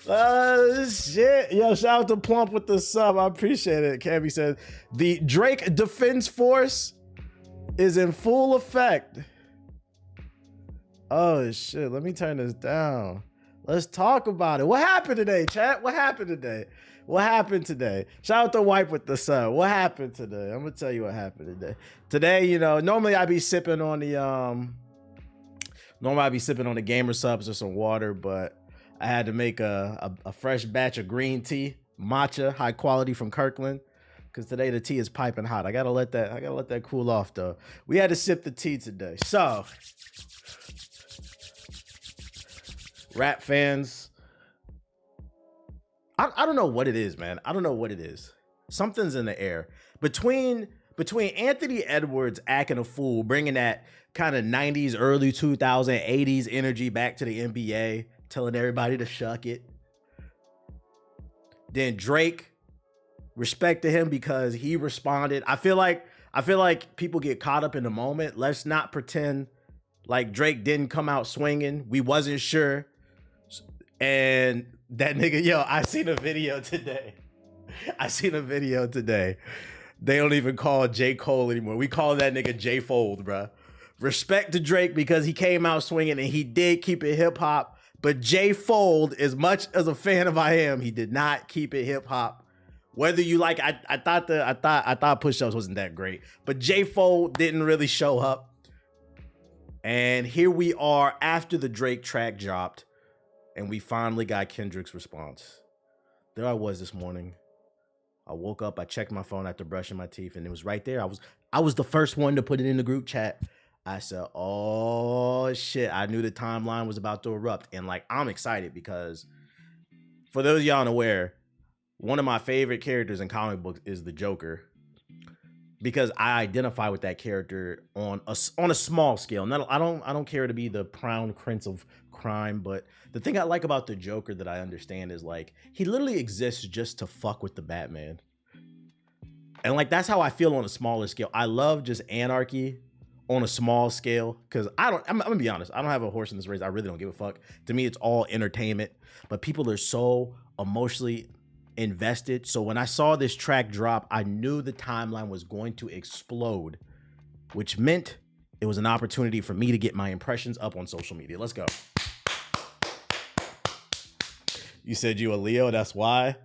Shit. Yo, shout out to Plump with the sub. I appreciate it. Cammy said the Drake Defense Force is in full effect. Oh shit. Let me turn this down. Let's talk about it. What happened today, chat? What happened today? What happened today? Shout out to Wipe with the sub. What happened today? I'm gonna tell you what happened today. Today, you know, normally I'd be sipping on the gamer subs or some water, but I had to make a fresh batch of green tea, matcha, high quality from Kirkland, because today the tea is piping hot. I gotta let that cool off though. We had to sip the tea today. So, rap fans, I don't know what it is, man. I don't know what it is. Something's in the air between Anthony Edwards acting a fool, bringing that kind of 90s, early 80s energy back to the NBA, telling everybody to shuck it. Then Drake, respect to him because he responded. I feel like people get caught up in the moment. Let's not pretend like Drake didn't come out swinging. We wasn't sure. And that nigga, yo, I seen a video today. They don't even call J. Cole anymore. We call that nigga J. Fold, bruh. Respect to Drake because he came out swinging and he did keep it hip hop. But J. Fold, as much as a fan of I am, he did not keep it hip hop. Whether you like, I thought push-ups wasn't that great, but J. Fold didn't really show up. And here we are after the Drake track dropped, and we finally got Kendrick's response. There I was this morning. I woke up, I checked my phone after brushing my teeth, and it was right there. I was the first one to put it in the group chat. I said, oh shit, I knew the timeline was about to erupt. And like, I'm excited because for those of y'all unaware, one of my favorite characters in comic books is the Joker, because I identify with that character on a small scale. I don't care to be the crown prince of crime, but the thing I like about the Joker that I understand is like, he literally exists just to fuck with the Batman. And like, that's how I feel on a smaller scale. I love just anarchy on a small scale, because I'm gonna be honest, I don't have a horse in this race. I really don't give a fuck. To me, it's all entertainment, but people are so emotionally invested. So when I saw this track drop, I knew the timeline was going to explode, which meant it was an opportunity for me to get my impressions up on social media. Let's go. You said you a Leo, that's why?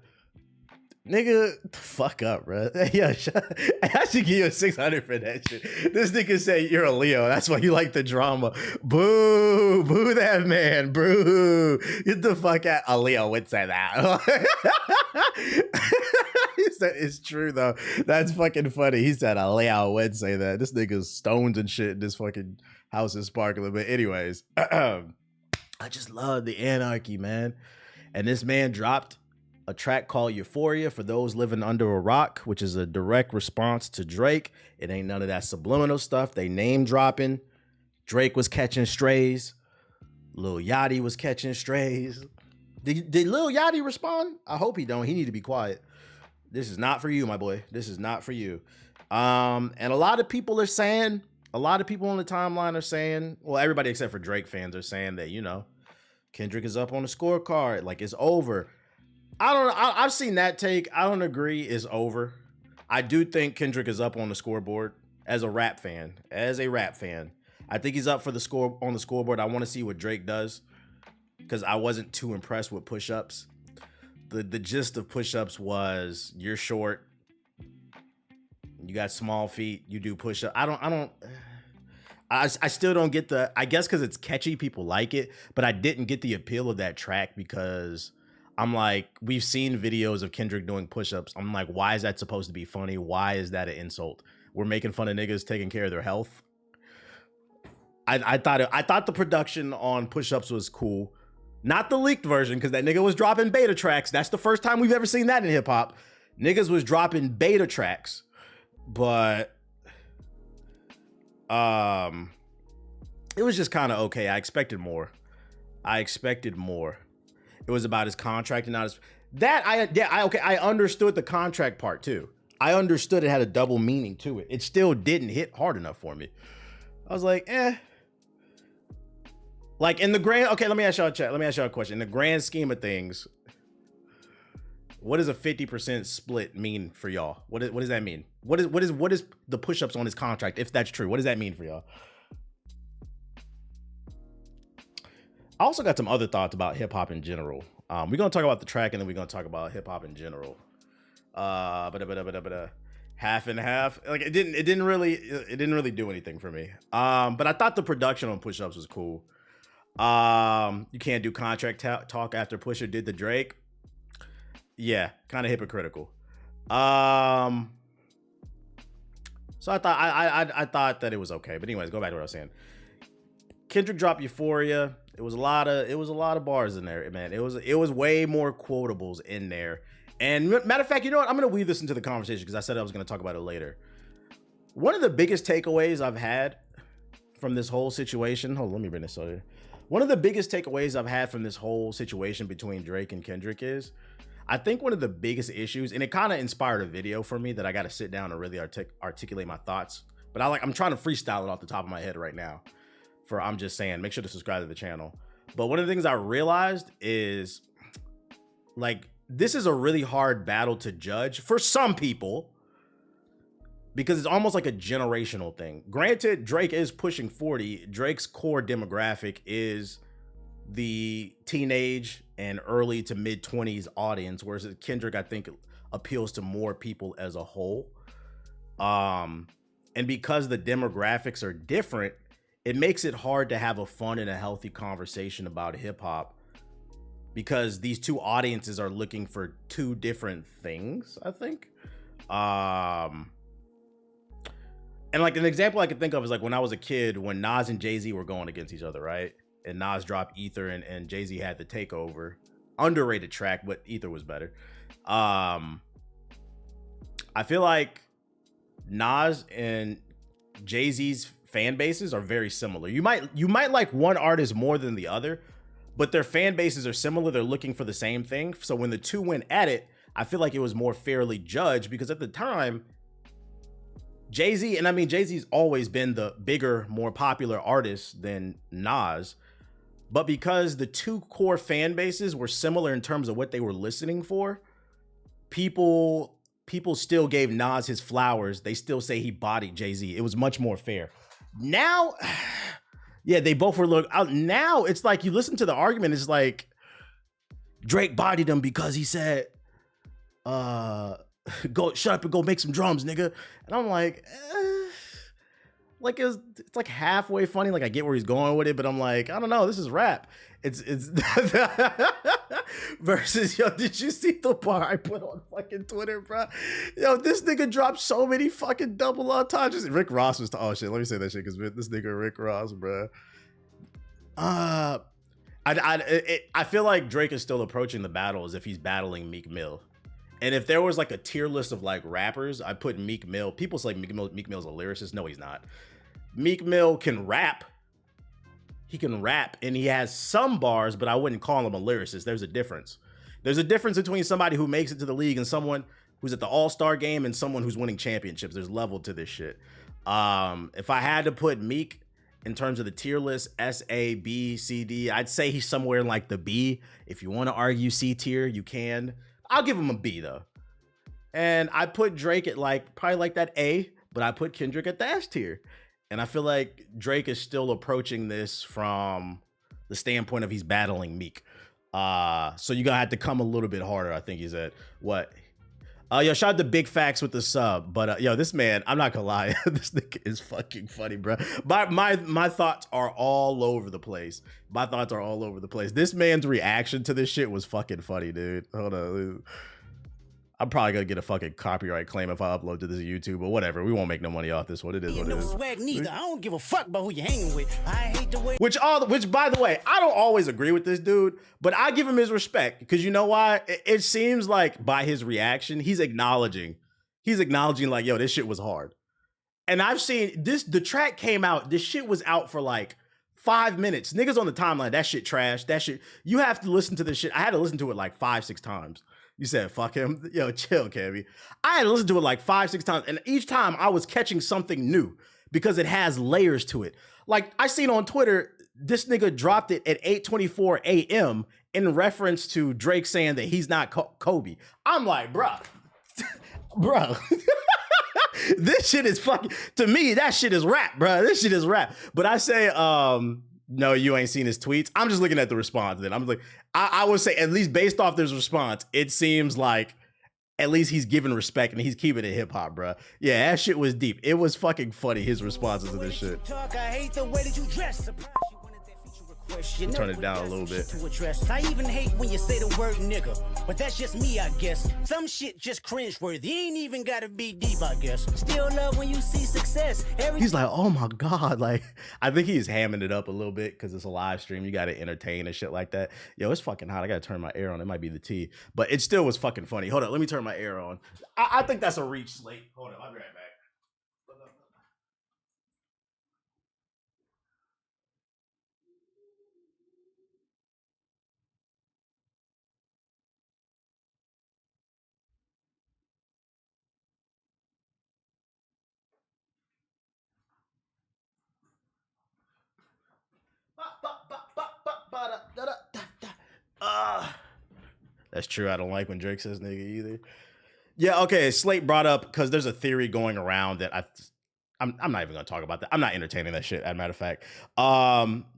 Nigga, fuck up, bro. Yeah, I should give you a 600 for that shit. This nigga say you're a Leo. That's why you like the drama. Boo, boo that man, boo. Get the fuck out. A Leo would say that. He said it's true though. That's fucking funny. He said a Leo would say that. This nigga's stones and shit. This fucking house is sparkling. But anyways, I just love the anarchy, man. And this man dropped a track called Euphoria for those living under a rock, which is a direct response to Drake. It ain't none of that subliminal stuff. They name dropping. Drake was catching strays. Lil Yachty was catching strays. Did Lil Yachty respond? I hope he don't. He need to be quiet. This is not for you, my boy. This is not for you. And a lot of people are saying, a lot of people on the timeline are saying, well, everybody except for Drake fans are saying that, you know, Kendrick is up on the scorecard. Like, it's over. I don't know. I've seen that take. I don't agree it's over. I do think Kendrick is up on the scoreboard as a rap fan. I think he's up for the score on the scoreboard. I want to see what Drake does, because I wasn't too impressed with push-ups. The gist of push-ups was you're short, you got small feet, you do push-up. I still don't get the, I guess because it's catchy, people like it, but I didn't get the appeal of that track because I'm like, we've seen videos of Kendrick doing push-ups. I'm like, why is that supposed to be funny? Why is that an insult? We're making fun of niggas taking care of their health. I thought the production on push-ups was cool. Not the leaked version, because that nigga was dropping beta tracks. That's the first time we've ever seen that in hip-hop. Niggas was dropping beta tracks. But it was just kind of okay. I expected more. It was about his contract and not his that I understood the contract part too. I understood it had a double meaning to it. It still didn't hit hard enough for me. I was like, Like in the grand, okay, let me ask y'all a question. In the grand scheme of things, What does a 50% split mean for y'all? What does that mean? What is the push-ups on his contract, if that's true? What does that mean for y'all? I also got some other thoughts about hip-hop in general. We're gonna talk about the track, and then we're gonna talk about hip-hop in general. Half and half. Like it didn't really do anything for me. But I thought the production on push-ups was cool. You can't do contract talk after Pusha did the Drake. Yeah, kind of hypocritical. So I thought that it was okay. But anyways, go back to what I was saying. Kendrick dropped Euphoria. It was a lot of bars in there, man. It was way more quotables in there. And matter of fact, you know what? I'm gonna weave this into the conversation because I said I was gonna talk about it later. One of the biggest takeaways I've had from this whole situation. Hold on, let me bring this over here. One of the biggest takeaways I've had from this whole situation between Drake and Kendrick is, I think one of the biggest issues, and it kind of inspired a video for me that I got to sit down and really articulate my thoughts. But I'm trying to freestyle it off the top of my head right now. I'm just saying, make sure to subscribe to the channel. But one of the things I realized is, like, this is a really hard battle to judge for some people because it's almost like a generational thing. Granted, Drake is pushing 40. Drake's core demographic is the teenage and early to mid 20s audience, whereas Kendrick, I think, appeals to more people as a whole. And because the demographics are different, it makes it hard to have a fun and a healthy conversation about hip hop because these two audiences are looking for two different things, I think. And like an example I could think of is like when I was a kid, when Nas and Jay-Z were going against each other, right? And Nas dropped Ether and Jay-Z had the Takeover. Underrated track, but Ether was better. I feel like Nas and Jay-Z's fan bases are very similar. You might like one artist more than the other, but their fan bases are similar. They're looking for the same thing. So when the two went at it, I feel like it was more fairly judged because at the time, Jay-Z, and I mean, Jay-Z's always been the bigger, more popular artist than Nas, but because the two core fan bases were similar in terms of what they were listening for, people still gave Nas his flowers. They still say he bodied Jay-Z. It was much more fair. Now, yeah, they both were out. Now it's like you listen to the argument. It's like Drake bodied him because he said, go shut up and go make some drums, nigga. And I'm like, like it's like halfway funny. Like I get where he's going with it, but I'm like, I don't know. This is rap. It's versus, yo, did you see the bar I put on fucking Twitter, bro? Yo, this nigga dropped so many fucking double entendres. Rick Ross was, oh shit, let me say that shit because this nigga Rick Ross, bro. I feel like Drake is still approaching the battle as if he's battling Meek Mill. And if there was like a tier list of like rappers, I put Meek Mill. People say Meek Mill's a lyricist. No, he's not. Meek Mill can rap. He can rap and he has some bars, but I wouldn't call him a lyricist. There's a difference. There's a difference between somebody who makes it to the league and someone who's at the All-Star game and someone who's winning championships. There's level to this shit. If I had to put Meek in terms of the tier list, S, A, B, C, D, I'd say he's somewhere in like the B. If you want to argue C tier, you can. I'll give him a B though. And I put Drake at like, probably like that A, but I put Kendrick at the S tier. And I feel like Drake is still approaching this from the standpoint of he's battling Meek. So you're gonna have to come a little bit harder. I think he's at what? Yo, shout out to Big Facts with the sub. But yo, this man, I'm not gonna lie, this nigga is fucking funny, bro. My thoughts are all over the place. My thoughts are all over the place. This man's reaction to this shit was fucking funny, dude. Hold on. I'm probably gonna get a fucking copyright claim if I upload to this YouTube, but whatever. We won't make no money off this one. It is what it is. Swag neither. I don't give a fuck about who you're hanging with. I hate the way. Which by the way, I don't always agree with this dude, but I give him his respect because you know why? It seems like by his reaction, he's acknowledging like, yo, this shit was hard. And I've seen this. The track came out. This shit was out for like 5 minutes. Niggas on the timeline, that shit trash. That shit. You have to listen to this shit. I had to listen to it like 5-6 times. You said, fuck him. Yo, chill, Cammy. I had to listen to it like 5-6 times. And each time I was catching something new because it has layers to it. Like I seen on Twitter, this nigga dropped it at 8:24 a.m. in reference to Drake saying that he's not Kobe. I'm like, bro, bro. This shit is fucking, to me, that shit is rap, bro. This shit is rap. But I say, no, you ain't seen his tweets. I'm just looking at the response then. I'm like, I would say, at least based off this response, it seems like at least he's giving respect and he's keeping it hip hop, bro. Yeah, that shit was deep. It was fucking funny, his responses to this shit. Turn it down a little bit. I even hate when you say the word nigga, but that's just me, I guess. Some shit just cringeworthy. Ain't even gotta be deep, I guess. Still love when you see success. He's like, oh my God. Like, I think he's hamming it up a little bit because it's a live stream. You got to entertain and shit like that. Yo, it's fucking hot. I got to turn my air on. It might be the tea, but it still was fucking funny. Hold on. Let me turn my air on. I think that's a reach, Slate. Hold on. I'll be right back. That's true. I don't like when Drake says nigga either. Yeah, okay. Slate brought up, because there's a theory going around that I'm not even gonna talk about that. I'm not entertaining that shit, as a matter of fact.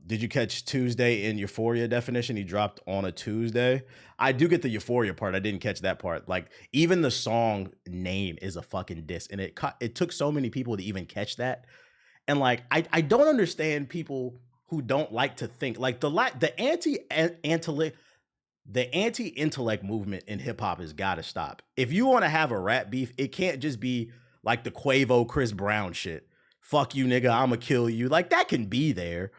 Did you catch Tuesday in Euphoria definition? He dropped on a Tuesday. I do get the Euphoria part. I didn't catch that part. Like, even the song name is a fucking diss, and it took so many people to even catch that. And like, I don't understand people who don't like to think. Like, the anti-intellect movement in hip hop has got to stop. If you want to have a rap beef, it can't just be like the Quavo Chris Brown shit. Fuck you, nigga, I'ma kill you. Like, that can be there.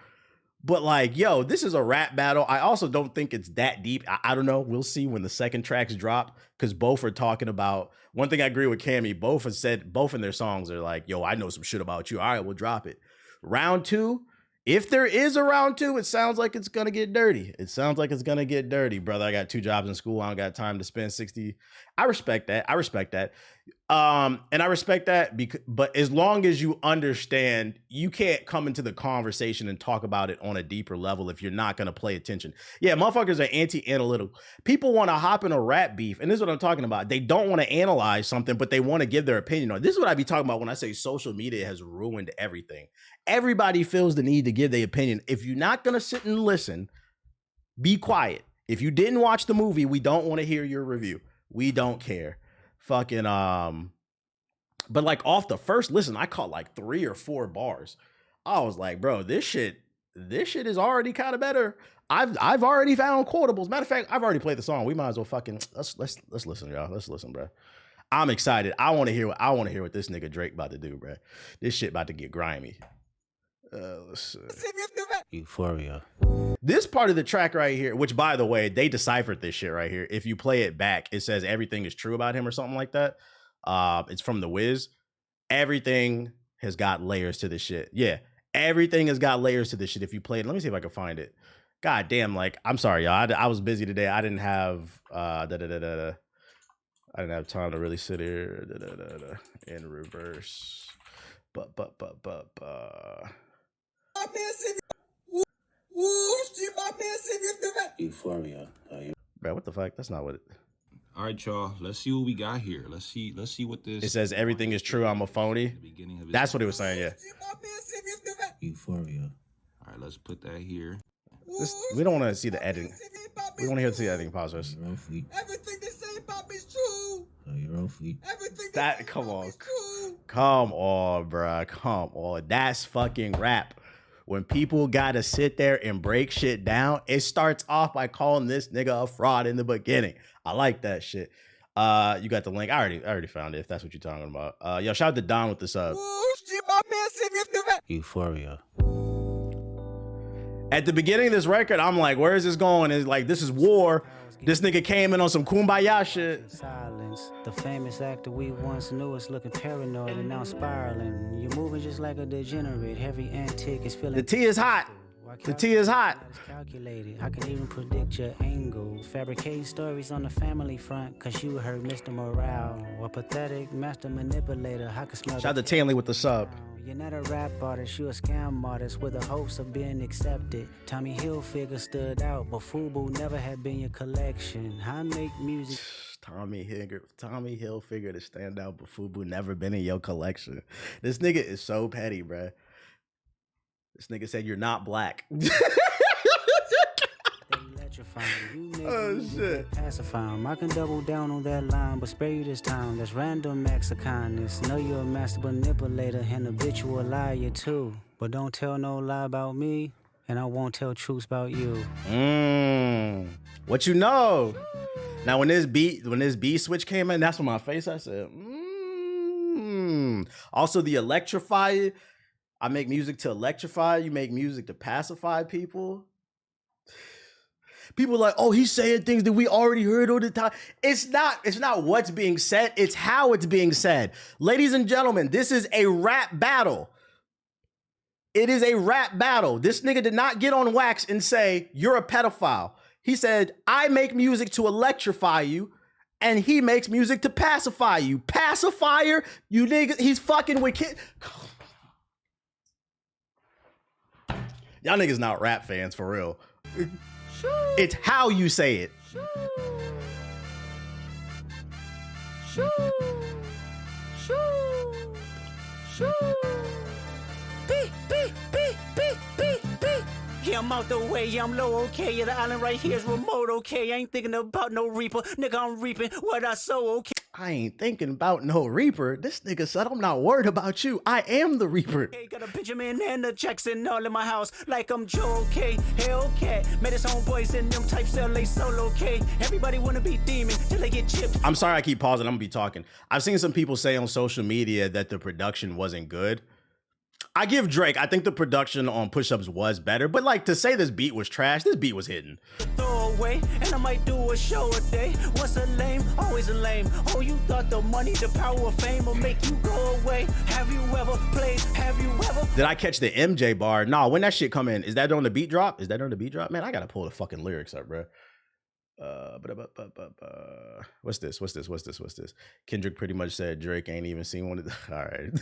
But like, yo, this is a rap battle. I also don't think it's that deep. I don't know. We'll see when the second tracks drop, because both are talking about, one thing I agree with Cammy, both have said, both in their songs are like, yo, I know some shit about you. All right, we'll drop it. Round two, if there is a round two, it sounds like it's going to get dirty. It sounds like it's going to get dirty, brother. I got 2 jobs in school. I don't got time to spend 60. I respect that. And I respect that, but as long as you understand, you can't come into the conversation and talk about it on a deeper level if you're not going to pay attention. Yeah, motherfuckers are anti-analytical. People want to hop in a rap beef, and this is what I'm talking about. They don't want to analyze something, but they want to give their opinion on it. This is what I be talking about when I say social media has ruined everything. Everybody feels the need to give their opinion. If you're not going to sit and listen, be quiet. If you didn't watch the movie, we don't want to hear your review. We don't care. Fucking but like off the first listen, I caught like 3 or 4 bars. I was like, bro, this shit is already kind of better. I've already found quotables. Matter of fact, I've already played the song. We might as well fucking let's listen, y'all. Let's listen, bro. I'm excited. I want to hear what this nigga Drake about to do, bro. This shit about to get grimy. Let's see. Euphoria. This part of the track right here, which by the way, they deciphered this shit right here. If you play it back, it says everything is true about him or something like that. It's from The Wiz. Everything has got layers to this shit. Yeah, everything has got layers to this shit. If you play it, let me see if I can find it. God damn, like, I'm sorry, y'all. I was busy today. I didn't have I didn't have time to really sit here in reverse. But. Euphoria. Bro, what the fuck? That's not what it. All right, y'all. Let's see what we got here. Let's see what this. It says everything is true. I'm a phony. That's what he was saying. Yeah. Euphoria. All right, let's put that here. We don't want to see the editing. We want to hear the editing process. Everything they say about me is true. You're off feet. That come on, bro. Come on. That's fucking rap. When people gotta sit there and break shit down, it starts off by calling this nigga a fraud in the beginning. I like that shit. You got the link. I already found it, if that's what you're talking about. Yo, shout out to Don with the sub. Euphoria. At the beginning of this record, I'm like, where is this going? It's like, this is war. This nigga came in on some kumbaya shit. Silence. The famous actor we once knew is looking paranoid and now spiraling. You're moving just like a degenerate. Heavy antic is feeling. The tea is hot. The tea is hot. Calculated. I can even predict your angle. Fabricating stories on the family front, cause you heard Mr. Morale. A pathetic master manipulator. I can smell. Shout out to Tanley with the sub. You're not a rap artist, you a scam artist with the hopes of being accepted. Tommy Hilfiger stood out, but FUBU never had been your collection. I make music. Tommy Hilfiger to stand out, but FUBU never been in your collection. This nigga is so petty, bruh. This nigga said you're not black. You shit. Pacify 'em. I can double down on that line, but spare you this time. That's random acts of kindness. Know you're a master manipulator and habitual liar too. But don't tell no lie about me, and I won't tell truths about you. What you know? Now when this beat switch came in, that's when my face I said, Also the electrify. I make music to electrify. You make music to pacify people. People are like, oh, he's saying things that we already heard all the time. It's not what's being said, it's how it's being said. Ladies and gentlemen, this is a rap battle. It is a rap battle. This nigga did not get on wax and say, you're a pedophile. He said, I make music to electrify you, and he makes music to pacify you. Pacifier, you nigga, he's fucking with kids. Y'all niggas not rap fans for real. It's how you say it. Yeah, I'm out the way, yeah, I'm low, okay. Yeah, the island right here is remote, okay. I ain't thinking about no reaper. Nigga, I'm reaping what I sow, okay. I ain't thinking about no reaper. This nigga said, I'm not worried about you. I am the reaper. Hey, got a Benjamin and a Jackson all in my house like I'm Joe, okay. Hellcat, made his own boys in them types LA solo, okay. Everybody wanna be demon till they get chipped. I'm sorry I keep pausing. I'm gonna be talking. I've seen some people say on social media that the production wasn't good. I give Drake, I think the production on Push-Ups was better, but like to say this beat was trash, this beat was hidden. Throw away, and I might do a show a day. Once a lame, always a lame. Oh, you thought the money, the power of fame will make you go away. Have you ever played? Have you ever? Did I catch the MJ bar? Nah, when that shit come in, is that on the beat drop? Is that on the beat drop? Man, I gotta pull the fucking lyrics up, bro. What's this? Kendrick pretty much said Drake ain't even seen one of the. All right.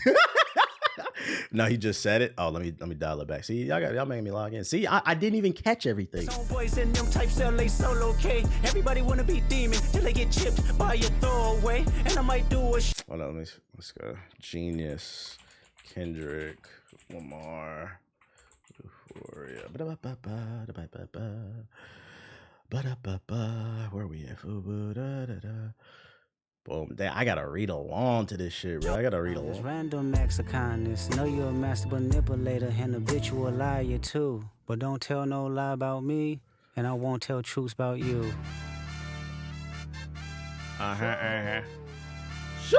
No, he just said it. Oh, let me dial it back. See, y'all making me log in. See, I didn't even catch everything. Boys in them types LA solo, okay. Everybody wanna be demon till they get chipped by your throwaway. And I might do a hold on, let's go. Genius, Kendrick Lamar, Euphoria. Where we at? Boom. Damn, I gotta read along to this shit, bro. I gotta read along. Random acts of kindness. Know you're a master manipulator and habitual liar too. But don't tell no lie about me, and I won't tell truths about you. Shoo!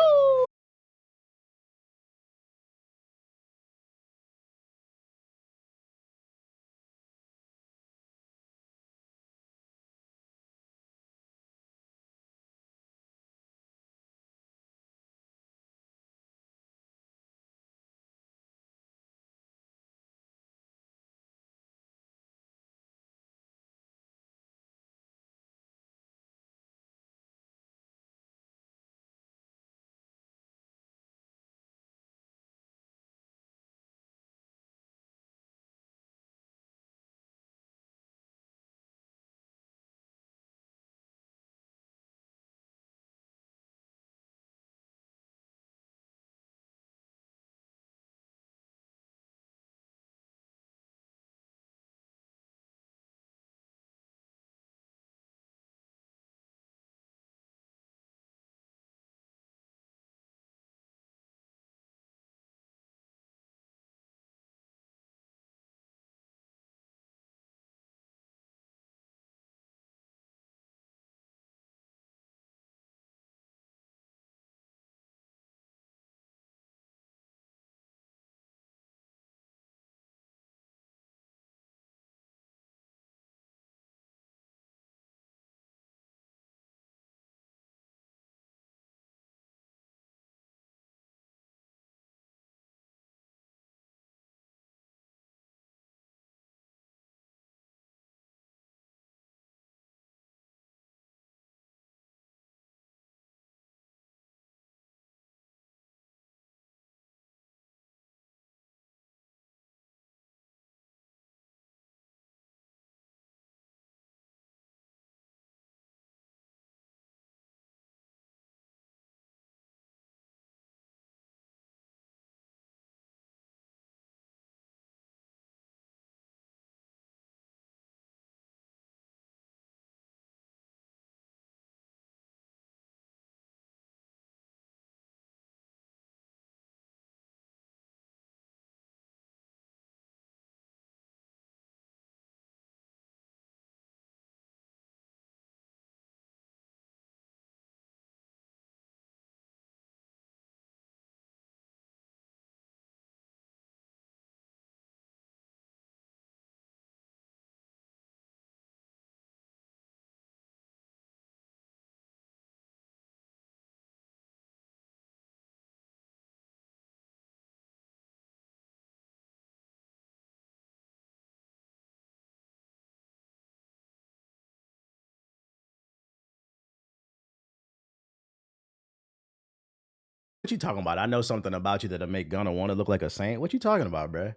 What you talking about? I know something about you that'll make Gunna want to look like a saint. What you talking about, bruh?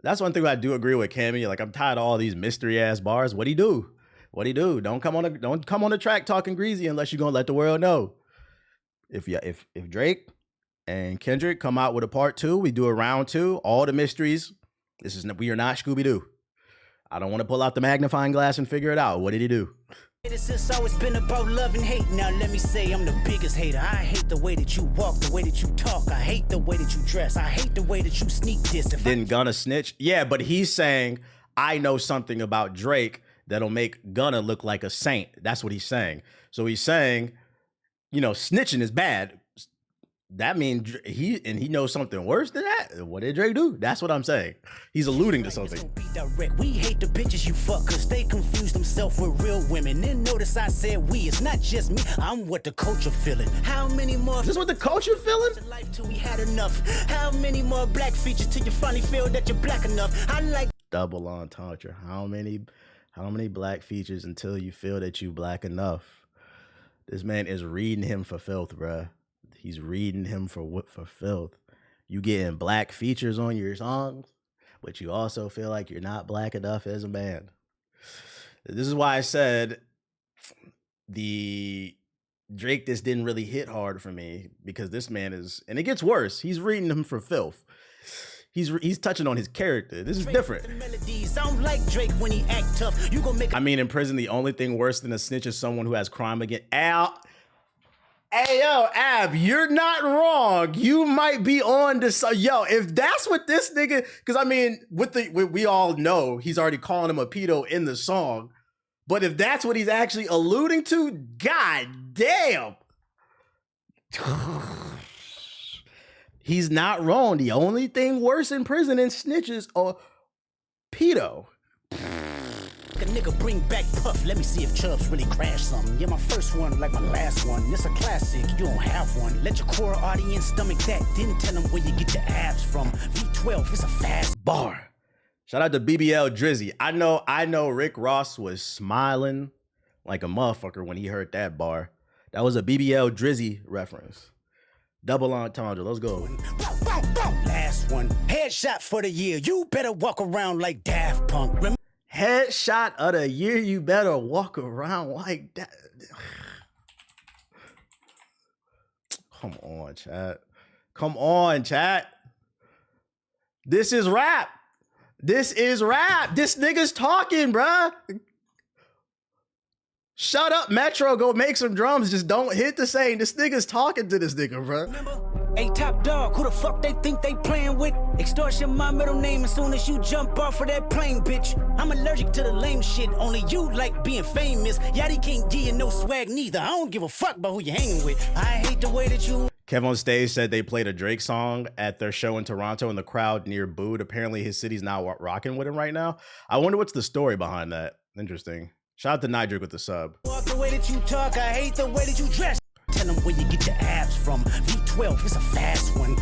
That's one thing I do agree with Cammy. Like, I'm tired of all these mystery ass bars. What'd he do? What'd he do? Don't come on the track talking greasy unless you're gonna let the world know. If Drake and Kendrick come out with a part 2, we do a round 2, all the mysteries. We are not Scooby-Doo. I don't want to pull out the magnifying glass and figure it out. What did he do? It's always been about love and hate. Now let me say I'm the biggest hater. I hate the way that you walk, the way that you talk. I hate the way that you dress. I hate the way that you sneak this. Didn't Gunna snitch? Yeah, but he's saying, I know something about Drake that'll make Gunna look like a saint. That's what he's saying. So he's saying, you know, snitching is bad. That means he knows something worse than that. What did Drake do? That's what I'm saying. He's alluding to something. We hate the bitches you fuck cause they confuse themselves with real women. Then notice I said we. It's not just me. I'm what the culture feeling. How many more? Is this what the culture feeling? Life till we had enough. How many more black features till you finally feel that you're black enough? I like double entendre. How many black features until you feel that you black enough? This man is reading him for filth, bruh. He's reading him for filth. You getting black features on your songs, but you also feel like you're not black enough as a man. This is why I said the Drake this didn't really hit hard for me, because this man is, and it gets worse. He's reading him for filth. He's touching on his character. This is different. I mean, in prison, the only thing worse than a snitch is someone who has crime against Al. Hey, yo, Ab, you're not wrong. You might be on to some. Yo, if that's what this nigga, because I mean, we all know he's already calling him a pedo in the song. But if that's what he's actually alluding to, god damn. He's not wrong. The only thing worse in prison than snitches are pedo. A nigga bring back Puff. Let me see if Chubbs really crashed something. Yeah, my first one like my last one. It's a classic. You don't have one. Let your core audience stomach that. Didn't tell them where you get your abs from. V12, it's a fast bar. Shout out to BBL Drizzy. I know Rick Ross was smiling like a motherfucker when he heard that bar. That was a BBL Drizzy reference. Double entendre. Let's go. Last one. Headshot for the year. You better walk around like Daft Punk. Headshot of the year. You better walk around like that. Come on, chat. Come on, chat. This is rap. This is rap. This nigga's talking, bruh. Shut up, Metro. Go make some drums. Just don't hit the same. This nigga's talking to this nigga, bruh. Hey, top dog, who the fuck they think they playing with? Extortion, my middle name as soon as you jump off of that plane, bitch. I'm allergic to the lame shit. Only you like being famous. Yachty can't give you no swag neither. I don't give a fuck about who you hanging with. I hate the way that you... Kev on stage said they played a Drake song at their show in Toronto and the crowd near booed. Apparently his city's now rocking with him right now. I wonder what's the story behind that. Interesting. Shout out to Nydrick with the sub. Walk the way that you talk, I hate the way that you dress. Tell them where you get your abs from. V12, it's a fast one.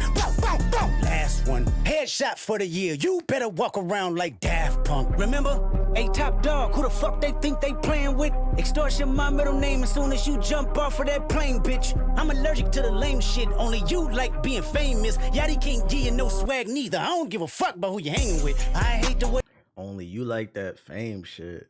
Last one. Headshot for the year. You better walk around like Daft Punk. Remember? Hey, top dog, who the fuck they think they playing with? Extortion, my middle name as soon as you jump off of that plane, bitch. I'm allergic to the lame shit. Only you like being famous. Yachty can't give you no swag neither. I don't give a fuck about who you hanging with. I hate the way... Only you like that fame shit.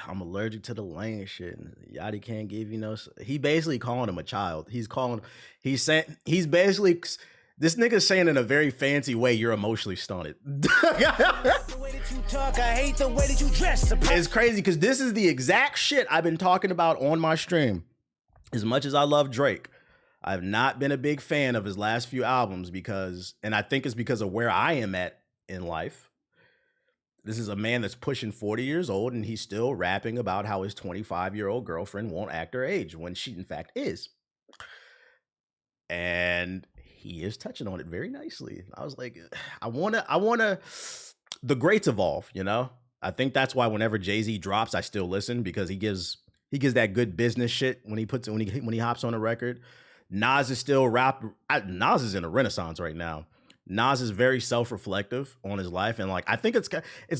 I'm allergic to the lame shit. Yachty can't give you no. He basically calling him a child. He's basically, this nigga's saying in a very fancy way, you're emotionally stunted. It's crazy because this is the exact shit I've been talking about on my stream. As much as I love Drake, I've not been a big fan of his last few albums and I think it's because of where I am at in life. This is a man that's pushing 40 years old and he's still rapping about how his 25-year-old girlfriend won't act her age when she in fact is. And he is touching on it very nicely. I was like, I wanna, the greats evolve, you know? I think that's why whenever Jay-Z drops, I still listen because he gives that good business shit when he hops on a record. Nas is still Nas is in a renaissance right now. Nas is very self-reflective on his life, and like I think it's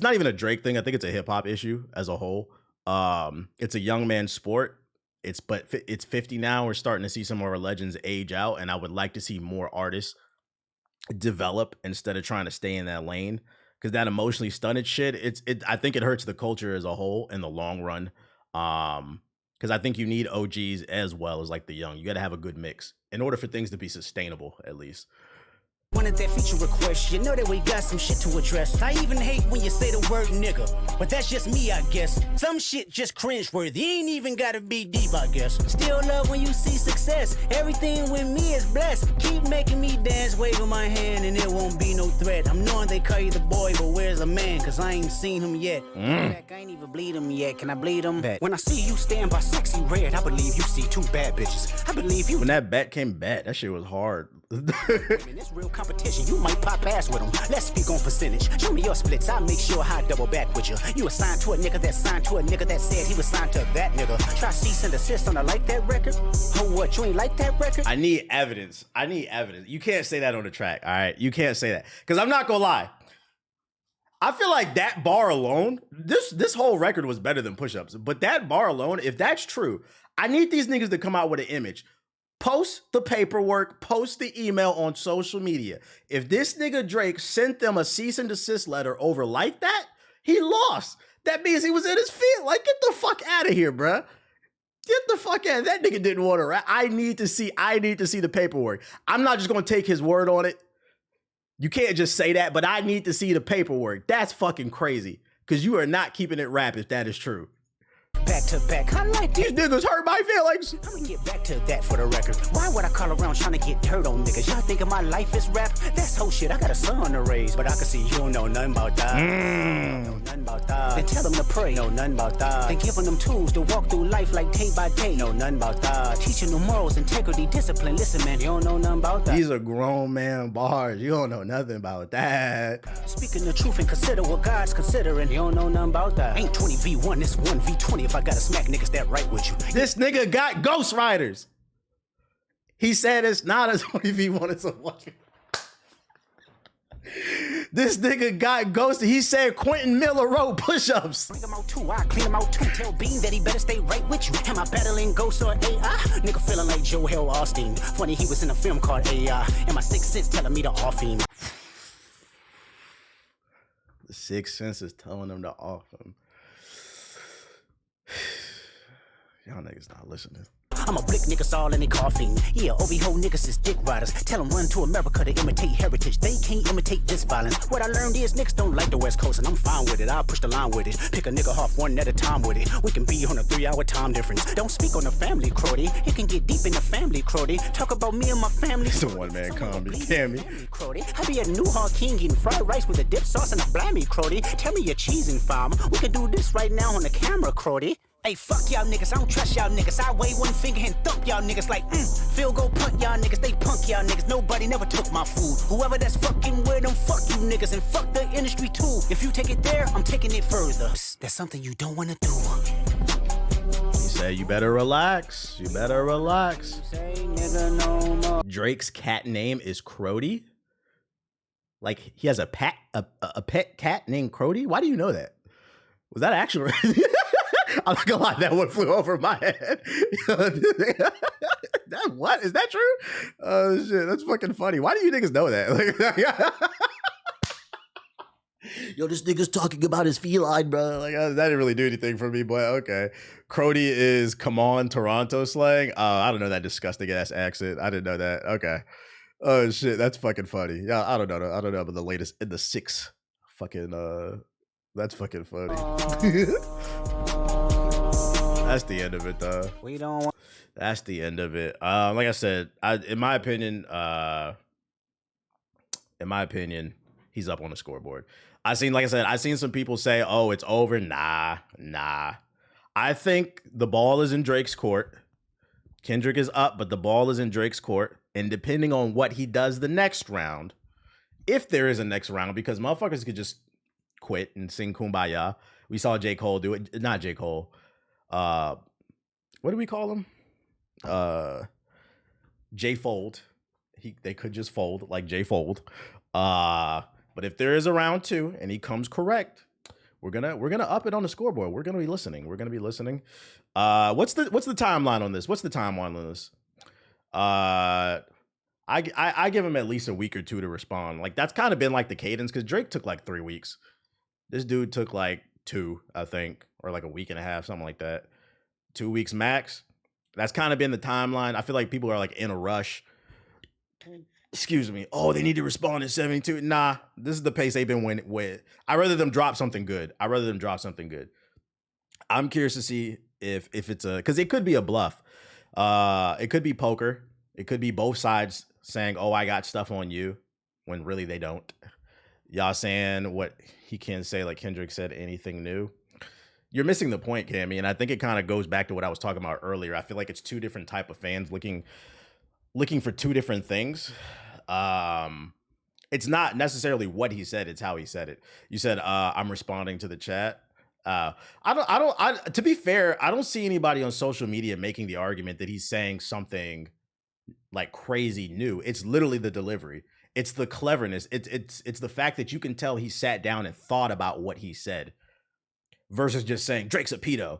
not even a Drake thing. I think it's a hip hop issue as a whole. It's a young man's sport, it's 50 now. We're starting to see some of our legends age out, and I would like to see more artists develop instead of trying to stay in that lane, because that emotionally stunted shit, I think it hurts the culture as a whole in the long run. Because I think you need OGs as well as like the young. You got to have a good mix in order for things to be sustainable, at least. Wanted that feature request, you know that we got some shit to address. I even hate when you say the word nigga, but that's just me, I guess. Some shit just cringeworthy, ain't even gotta be deep, I guess. Still love when you see success, everything with me is blessed. Keep making me dance, waving my hand, and it won't be no threat. I'm knowing they call you the boy, but where's the man? Cause I ain't seen him yet. In fact, I ain't even bleed him yet, can I bleed him? Bet. When I see you stand by sexy red, I believe you see two bad bitches. I believe you. When that bet came back, that shit was hard. I mean, it's real competition. You might pop ass with them. Let's speak on percentage. Show me your splits. I'll make sure I double back with you. You assigned to a nigga that signed to a nigga that said he was signed to that nigga. Try cease and desist on a like that record. Oh, what? You ain't like that record? I need evidence. You can't say that on the track. All right. You can't say that. Because I'm not going to lie. I feel like that bar alone, this whole record was better than Push-Ups. But that bar alone, if that's true, I need these niggas to come out with an image. Post the paperwork, post the email on social media. If this nigga Drake sent them a cease and desist letter over like that, he lost. That means he was in his field. Like, get the fuck out of here, bruh. Get the fuck out. That nigga didn't want to rap. I need to see the paperwork. I'm not just going to take his word on it. You can't just say that, but I need to see the paperwork. That's fucking crazy. Because you are not keeping it rap if that is true. Back to back, I like these niggas hurt my feelings. I'm gonna get back to that for the record. Why would I call around trying to get dirt on niggas? Y'all thinking my life is rap? That's whole shit. I got a son to raise, but I can see you don't know nothing about that. Know nothing about that. Then tell them to pray. Know nothing about that. Then giving them tools to walk through life like day by day. Know nothing about that. Teaching them morals, integrity, discipline. Listen, man, you don't know nothing about that. These are grown man bars. You don't know nothing about that. Speaking the truth and consider what God's considering. You don't know nothing about that. Ain't 20v1, it's 1v20 if I gotta smack niggas that right with you. This nigga got ghostwriters. He said it's not a 20v1, it's a 1v1. This nigga got ghosted. He said Quentin Miller wrote Push-Ups. Bring him out too, I clean him out too. Tell Bean that he better stay right with you. Am I battling ghosts or AI? Nigga feeling like Joel Austin. Funny he was in a film called AI. And my sixth sense telling me to off him. The sixth sense is telling him to off him. Y'all niggas not listening. I'm a blick niggas all in their coughing. Yeah, OV-ho niggas is dick riders. Tell them run to America to imitate heritage. They can't imitate this violence. What I learned is niggas don't like the West Coast, and I'm fine with it. I'll push the line with it. Pick a nigga off one at a time with it. We can be on a 3-hour time difference. Don't speak on the family, Crody. It can get deep in the family, Crody. Talk about me and my family. It's a one-man comedy, Cammy. I be at New Hawk King eating fried rice with a dip sauce and a blammy, Crody. Tell me your cheesing, fam. We can do this right now on the camera, Crody. Hey, fuck y'all niggas, I don't trust y'all niggas. I wave one finger and thump y'all niggas like, field goal punt y'all niggas, they punk y'all niggas. Nobody never took my food. Whoever that's fucking with them, fuck you niggas, and fuck the industry too. If you take it there, I'm taking it further. Psst, that's something you don't wanna do. He said, you better relax. You better relax. Say, nigga, no more. Drake's cat name is Crody? Like, he has a pet cat named Crody? Why do you know that? Was that actual? I'm not gonna lie, that one flew over my head. That what? Is that true? Oh shit, that's fucking funny. Why do you niggas know that? Yo, this nigga's talking about his feline, bro. Like, that didn't really do anything for me, but okay. Crody is come on Toronto slang. I don't know that disgusting ass accent. I didn't know that. Okay. Oh shit, that's fucking funny. Yeah, I don't know about the latest in the 6 fucking that's fucking funny. That's the end of it, though. We don't want. That's the end of it. Like I said, in my opinion, he's up on the scoreboard. I seen some people say, "Oh, it's over." Nah. I think the ball is in Drake's court. Kendrick is up, but the ball is in Drake's court. And depending on what he does the next round, if there is a next round, because motherfuckers could just quit and sing Kumbaya. We saw J. Cole do it. Not J. Cole. What do we call him? J Fold. They could just fold like J Fold. But if there is a round 2 and he comes correct, We're gonna up it on the scoreboard. We're gonna be listening. What's the timeline on this? What's the timeline on this? I give him at least a week or two to respond. Like that's kind of been like the cadence because Drake took like 3 weeks. This dude took like 2, I think, or like a week and a half, something like that. 2 weeks max. That's kind of been the timeline. I feel like people are like in a rush. Excuse me. Oh, they need to respond in 72. Nah, this is the pace they've been with. I'd rather them drop something good. I'm curious to see if it's because it could be a bluff. It could be poker. It could be both sides saying, oh, I got stuff on you, when really they don't. Y'all saying what he can say, like Kendrick said, anything new. You're missing the point, Cammy, and I think it kind of goes back to what I was talking about earlier. I feel like it's 2 different type of fans looking for 2 different things. It's not necessarily what he said, it's how he said it. You said, I'm responding to the chat. To be fair, I don't see anybody on social media making the argument that he's saying something like crazy new. It's literally the delivery. It's the cleverness. It's the fact that you can tell he sat down and thought about what he said versus just saying Drake's a pedo.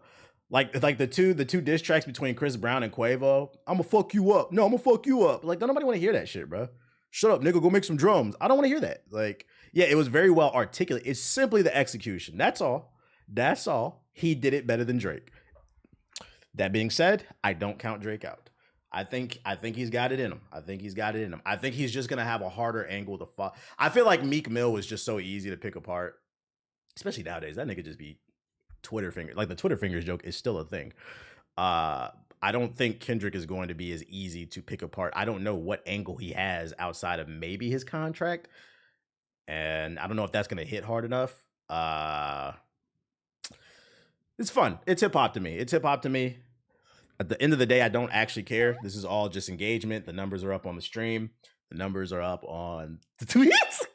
Like the two diss tracks between Chris Brown and Quavo. I'm gonna fuck you up. No, I'm gonna fuck you up. Like, don't nobody want to hear that shit, bro. Shut up, nigga. Go make some drums. I don't want to hear that. Like, yeah, it was very well articulated. It's simply the execution. That's all. He did it better than Drake. That being said, I don't count Drake out. I think he's got it in him. I think he's just gonna have a harder angle to follow. I feel like Meek Mill was just so easy to pick apart, especially nowadays. That nigga just be Twitter finger. Like the Twitter fingers joke is still a thing. I don't think Kendrick is going to be as easy to pick apart. I don't know what angle he has outside of maybe his contract, and I don't know if that's gonna hit hard enough. It's fun. It's hip hop to me. At the end of the day, I don't actually care. This is all just engagement. The numbers are up on the stream. The numbers are up on the tweets.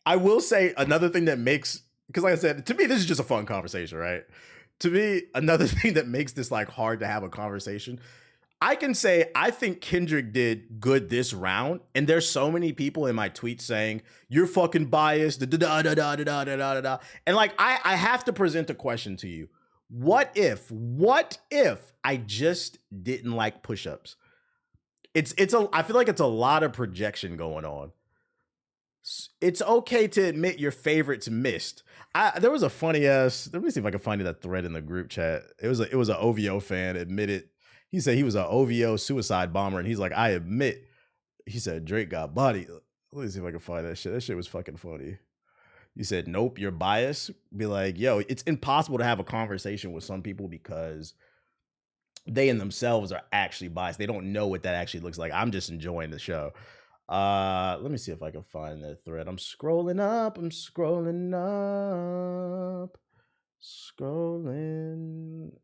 I will say another thing that makes, because like I said, to me, this is just a fun conversation, right? To me, another thing that makes this like hard to have a conversation, I can say I think Kendrick did good this round, and there's so many people in my tweets saying you're fucking biased, and like I have to present a question to you. What if I just didn't like push-ups? I feel like it's a lot of projection going on. It's okay to admit your favorites missed. There was a funny ass, let me see if I can find that thread in the group chat. It was an OVO fan admitted, he said he was an OVO suicide bomber, and he's like, I admit, he said Drake got body. Let me see if I can find that shit. That shit was fucking funny. You said, nope, you're biased. Be like, yo, it's impossible to have a conversation with some people because they in themselves are actually biased. They don't know what that actually looks like. I'm just enjoying the show. Let me see if I can find that thread. I'm scrolling up.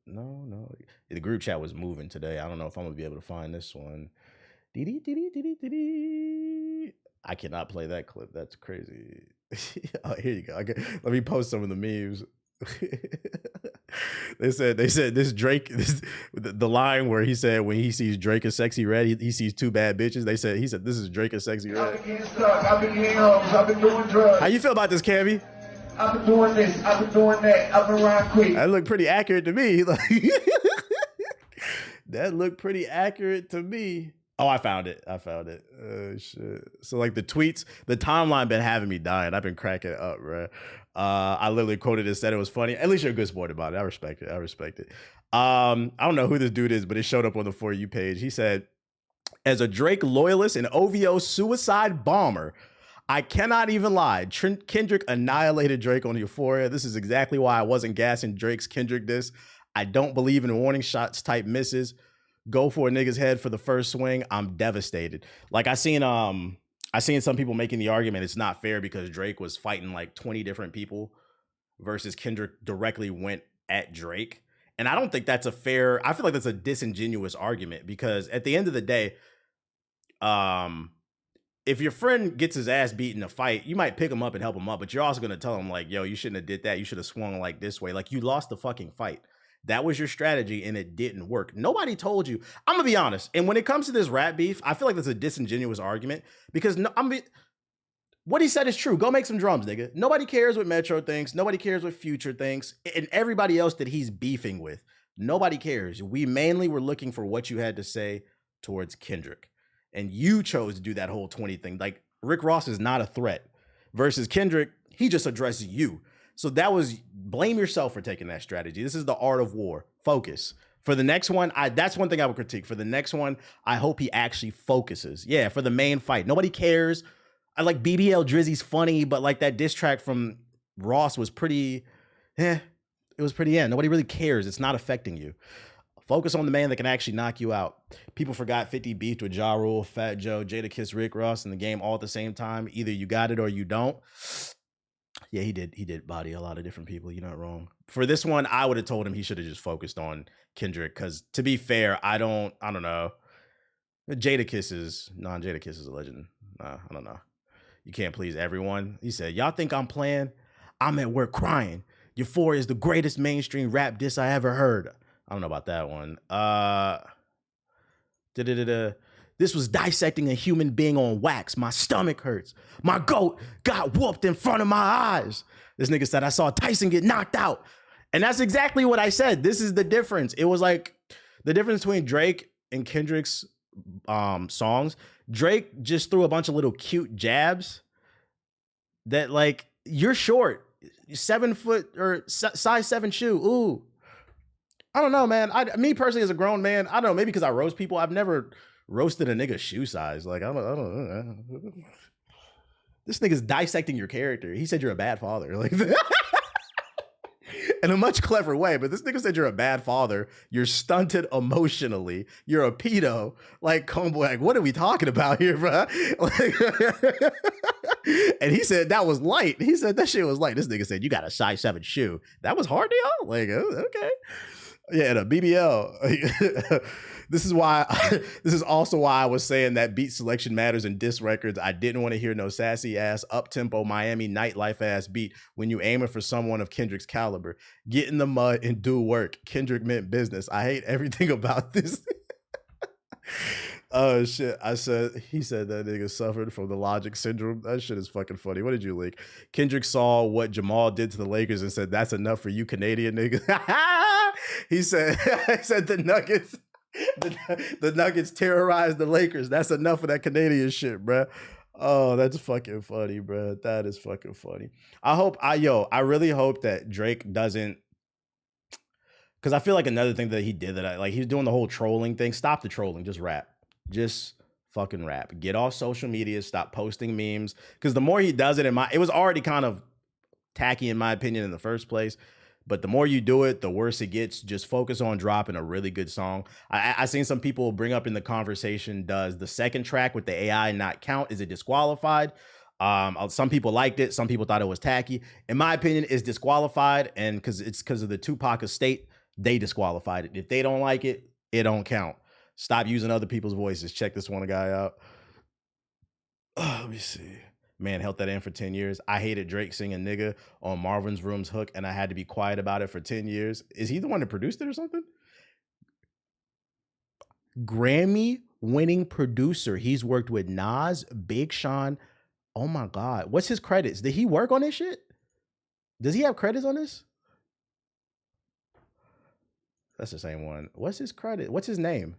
No. The group chat was moving today. I don't know if I'm gonna be able to find this one. I cannot play that clip. That's crazy. Oh, here you go. Let me post some of the memes. They said this Drake, the line where he said when he sees Drake as Sexy Red, he sees 2 bad bitches. He said this is Drake as Sexy Red. I've been getting stuck. I've been getting hoes. I've been doing drugs. How you feel about this, Cammy? I've been doing this. I've been doing that. I've been riding quick. That looked pretty accurate to me. That looked pretty accurate to me. Oh, I found it. Oh, shit. So like the tweets, the timeline been having me dying. I've been cracking it up, bro. I literally quoted it, said it was funny. At least you're a good sport about it. I respect it. I don't know who this dude is, but it showed up on the For You page. He said, as a Drake loyalist and OVO suicide bomber, I cannot even lie. Kendrick annihilated Drake on Euphoria. This is exactly why I wasn't gassing Drake's Kendrick diss. I don't believe in warning shots type misses. Go for a nigga's head for the first swing. I'm devastated. Like I seen some people making the argument it's not fair because Drake was fighting like 20 different people versus Kendrick directly went at Drake. And I don't think that's a fair, I feel like that's a disingenuous argument because at the end of the day, if your friend gets his ass beat in a fight, you might pick him up and help him up, but you're also going to tell him like, yo, you shouldn't have did that. You should have swung like this way. Like you lost the fucking fight. That was your strategy and it didn't work. Nobody told you. I'm gonna be honest. And when it comes to this rap beef, I feel like that's a disingenuous argument because what he said is true. Go make some drums, nigga. Nobody cares what Metro thinks. Nobody cares what Future thinks. And everybody else that he's beefing with. Nobody cares. We mainly were looking for what you had to say towards Kendrick. And you chose to do that whole 20 thing. Like, Rick Ross is not a threat. Versus Kendrick, he just addressed you. So that was, blame yourself for taking that strategy. This is the art of war. Focus. For the next one, that's one thing I would critique. For the next one, I hope he actually focuses. Yeah, for the main fight. Nobody cares. I like BBL Drizzy's funny, but like that diss track from Ross was pretty, it was pretty, nobody really cares. It's not affecting you. Focus on the man that can actually knock you out. People forgot 50 beefed with Ja Rule, Fat Joe, Jadakiss, Rick Ross in the game all at the same time. Either you got it or you don't. Yeah, he did body a lot of different people. You're not wrong. For this one, I would have told him he should have just focused on Kendrick. Because to be fair, I don't know. Jadakiss is a legend. I don't know. You can't please everyone. He said, y'all think I'm playing? I'm at work crying. Euphoria is the greatest mainstream rap diss I ever heard. I don't know about that one. This was dissecting a human being on wax. My stomach hurts. My goat got whooped in front of my eyes. This nigga said, I saw Tyson get knocked out. And that's exactly what I said. This is the difference. It was like the difference between Drake and Kendrick's songs. Drake just threw a bunch of little cute jabs that, like, you're short, 7 foot or size 7 shoe. Ooh, I don't know, man. Me personally, as a grown man, I don't know. Maybe because I roast people, I've never roasted a nigga's shoe size. Like, I don't know. This nigga's dissecting your character. He said you're a bad father. Like, in a much clever way, but this nigga said you're a bad father. You're stunted emotionally. You're a pedo. Like, like, what are we talking about here, bro? Like, and he said that was light. He said that shit was light. This nigga said you got a size 7 shoe. That was hard to y'all? Like, okay. Yeah, and a BBL. This is also why I was saying that beat selection matters in diss records. I didn't want to hear no sassy ass up-tempo Miami nightlife ass beat when you aiming for someone of Kendrick's caliber. Get in the mud and do work. Kendrick meant business. I hate everything about this. Oh shit. He said that nigga suffered from the Logic syndrome. That shit is fucking funny. What did you link? Kendrick saw what Jamal did to the Lakers and said, that's enough for you Canadian niggas. He said the Nuggets. The Nuggets terrorized the Lakers. That's enough of that Canadian shit, bruh. Oh, that's fucking funny, bruh. That is fucking funny. I really hope that Drake doesn't, because I feel like another thing that he did that he was doing the whole trolling thing. Stop the trolling. Just rap. Just fucking rap. Get off social media. Stop posting memes. Because the more he does it, it was already kind of tacky in my opinion in the first place. But the more you do it, the worse it gets. Just focus on dropping a really good song. I seen some people bring up in the conversation, does the second track with the AI not count? Is it disqualified? Some people liked it. Some people thought it was tacky. In my opinion, it's disqualified. And because of the Tupac estate, they disqualified it. If they don't like it, it don't count. Stop using other people's voices. Check this one guy out. Oh, let me see. Man held that in for 10 years. I hated Drake singing nigga on Marvin's Room's hook, and I had to be quiet about it for 10 years. Is he the one that produced it or something? Grammy-winning producer. He's worked with Nas, Big Sean. Oh my God. What's his credits? Did he work on this shit? Does he have credits on this? That's the same one. What's his credit? What's his name?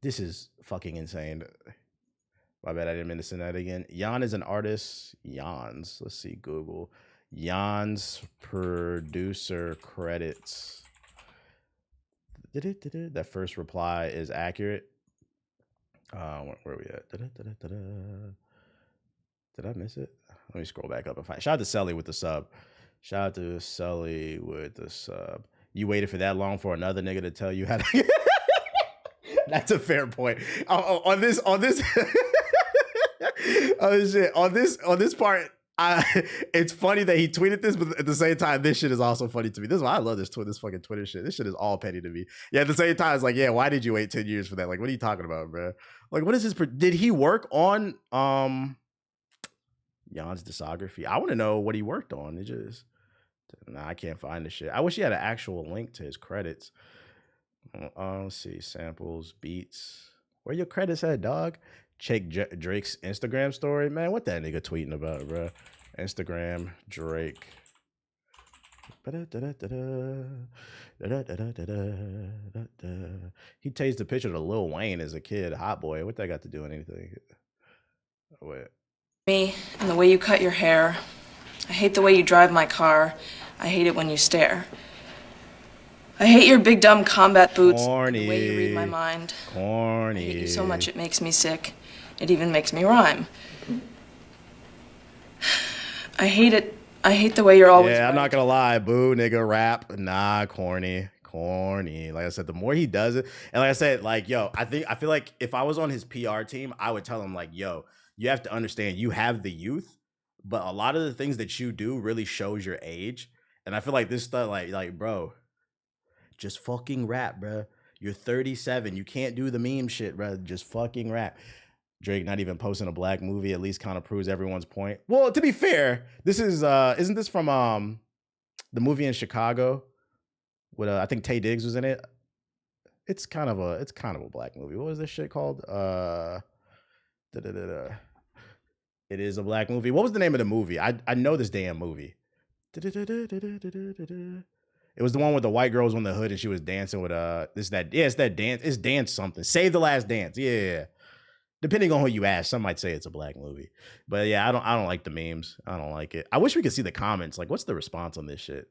This is fucking insane. My bad, I didn't mean to send that again. Jan is an artist. Jan's. Let's see, Google. Jan's producer credits. That first reply is accurate. Where are we at? Did I miss it? Let me scroll back up and find. Shout out to Sully with the sub. Shout out to Sully with the sub. You waited for that long for another nigga to tell you how to. That's a fair point. On this. Oh shit! On this part, it's funny that he tweeted this, but at the same time, this shit is also funny to me. This is why I love this fucking Twitter shit. This shit is all petty to me. Yeah, at the same time, it's like, yeah, why did you wait 10 years for that? Like, what are you talking about, bro? Like, what is his? Did he work on Jan's discography? I want to know what he worked on. I can't find the shit. I wish he had an actual link to his credits. Let's see, samples, beats. Where your credits at, dog? check Drake's Instagram story. Man, what that nigga tweeting about, bro? Instagram Drake. He tased the picture of Lil Wayne as a kid. Hot boy. What that got to do with anything? Wait. Me and the way you cut your hair. I hate the way you drive my car. I hate it when you stare. I hate your big dumb combat boots. Corny. The way you read my mind. Corny. I hate you so much it makes me sick. It even makes me rhyme. I hate it. I hate the way you're always Yeah, I'm right. not gonna lie. Boo, nigga, rap. Nah, corny. Corny. Like I said, the more he does it, and like I said, like, yo, I feel like if I was on his PR team, I would tell him, like, yo, you have to understand you have the youth, but a lot of the things that you do really shows your age. And I feel like this stuff, like, bro, just fucking rap, bro. You're 37. You can't do the meme shit, bro. Just fucking rap. Drake not even posting a black movie at least kind of proves everyone's point. Well, to be fair, this is isn't this from the movie in Chicago with I think Taye Diggs was in it. It's kind of a black movie. What was this shit called? It is a black movie. What was the name of the movie? I know this damn movie. It was the one with the white girls on the hood and she was dancing with it's that dance. It's Dance something. Save the Last Dance. Yeah. Depending on who you ask, some might say it's a black movie. But yeah, I don't like the memes. I don't like it. I wish we could see the comments. Like, what's the response on this shit?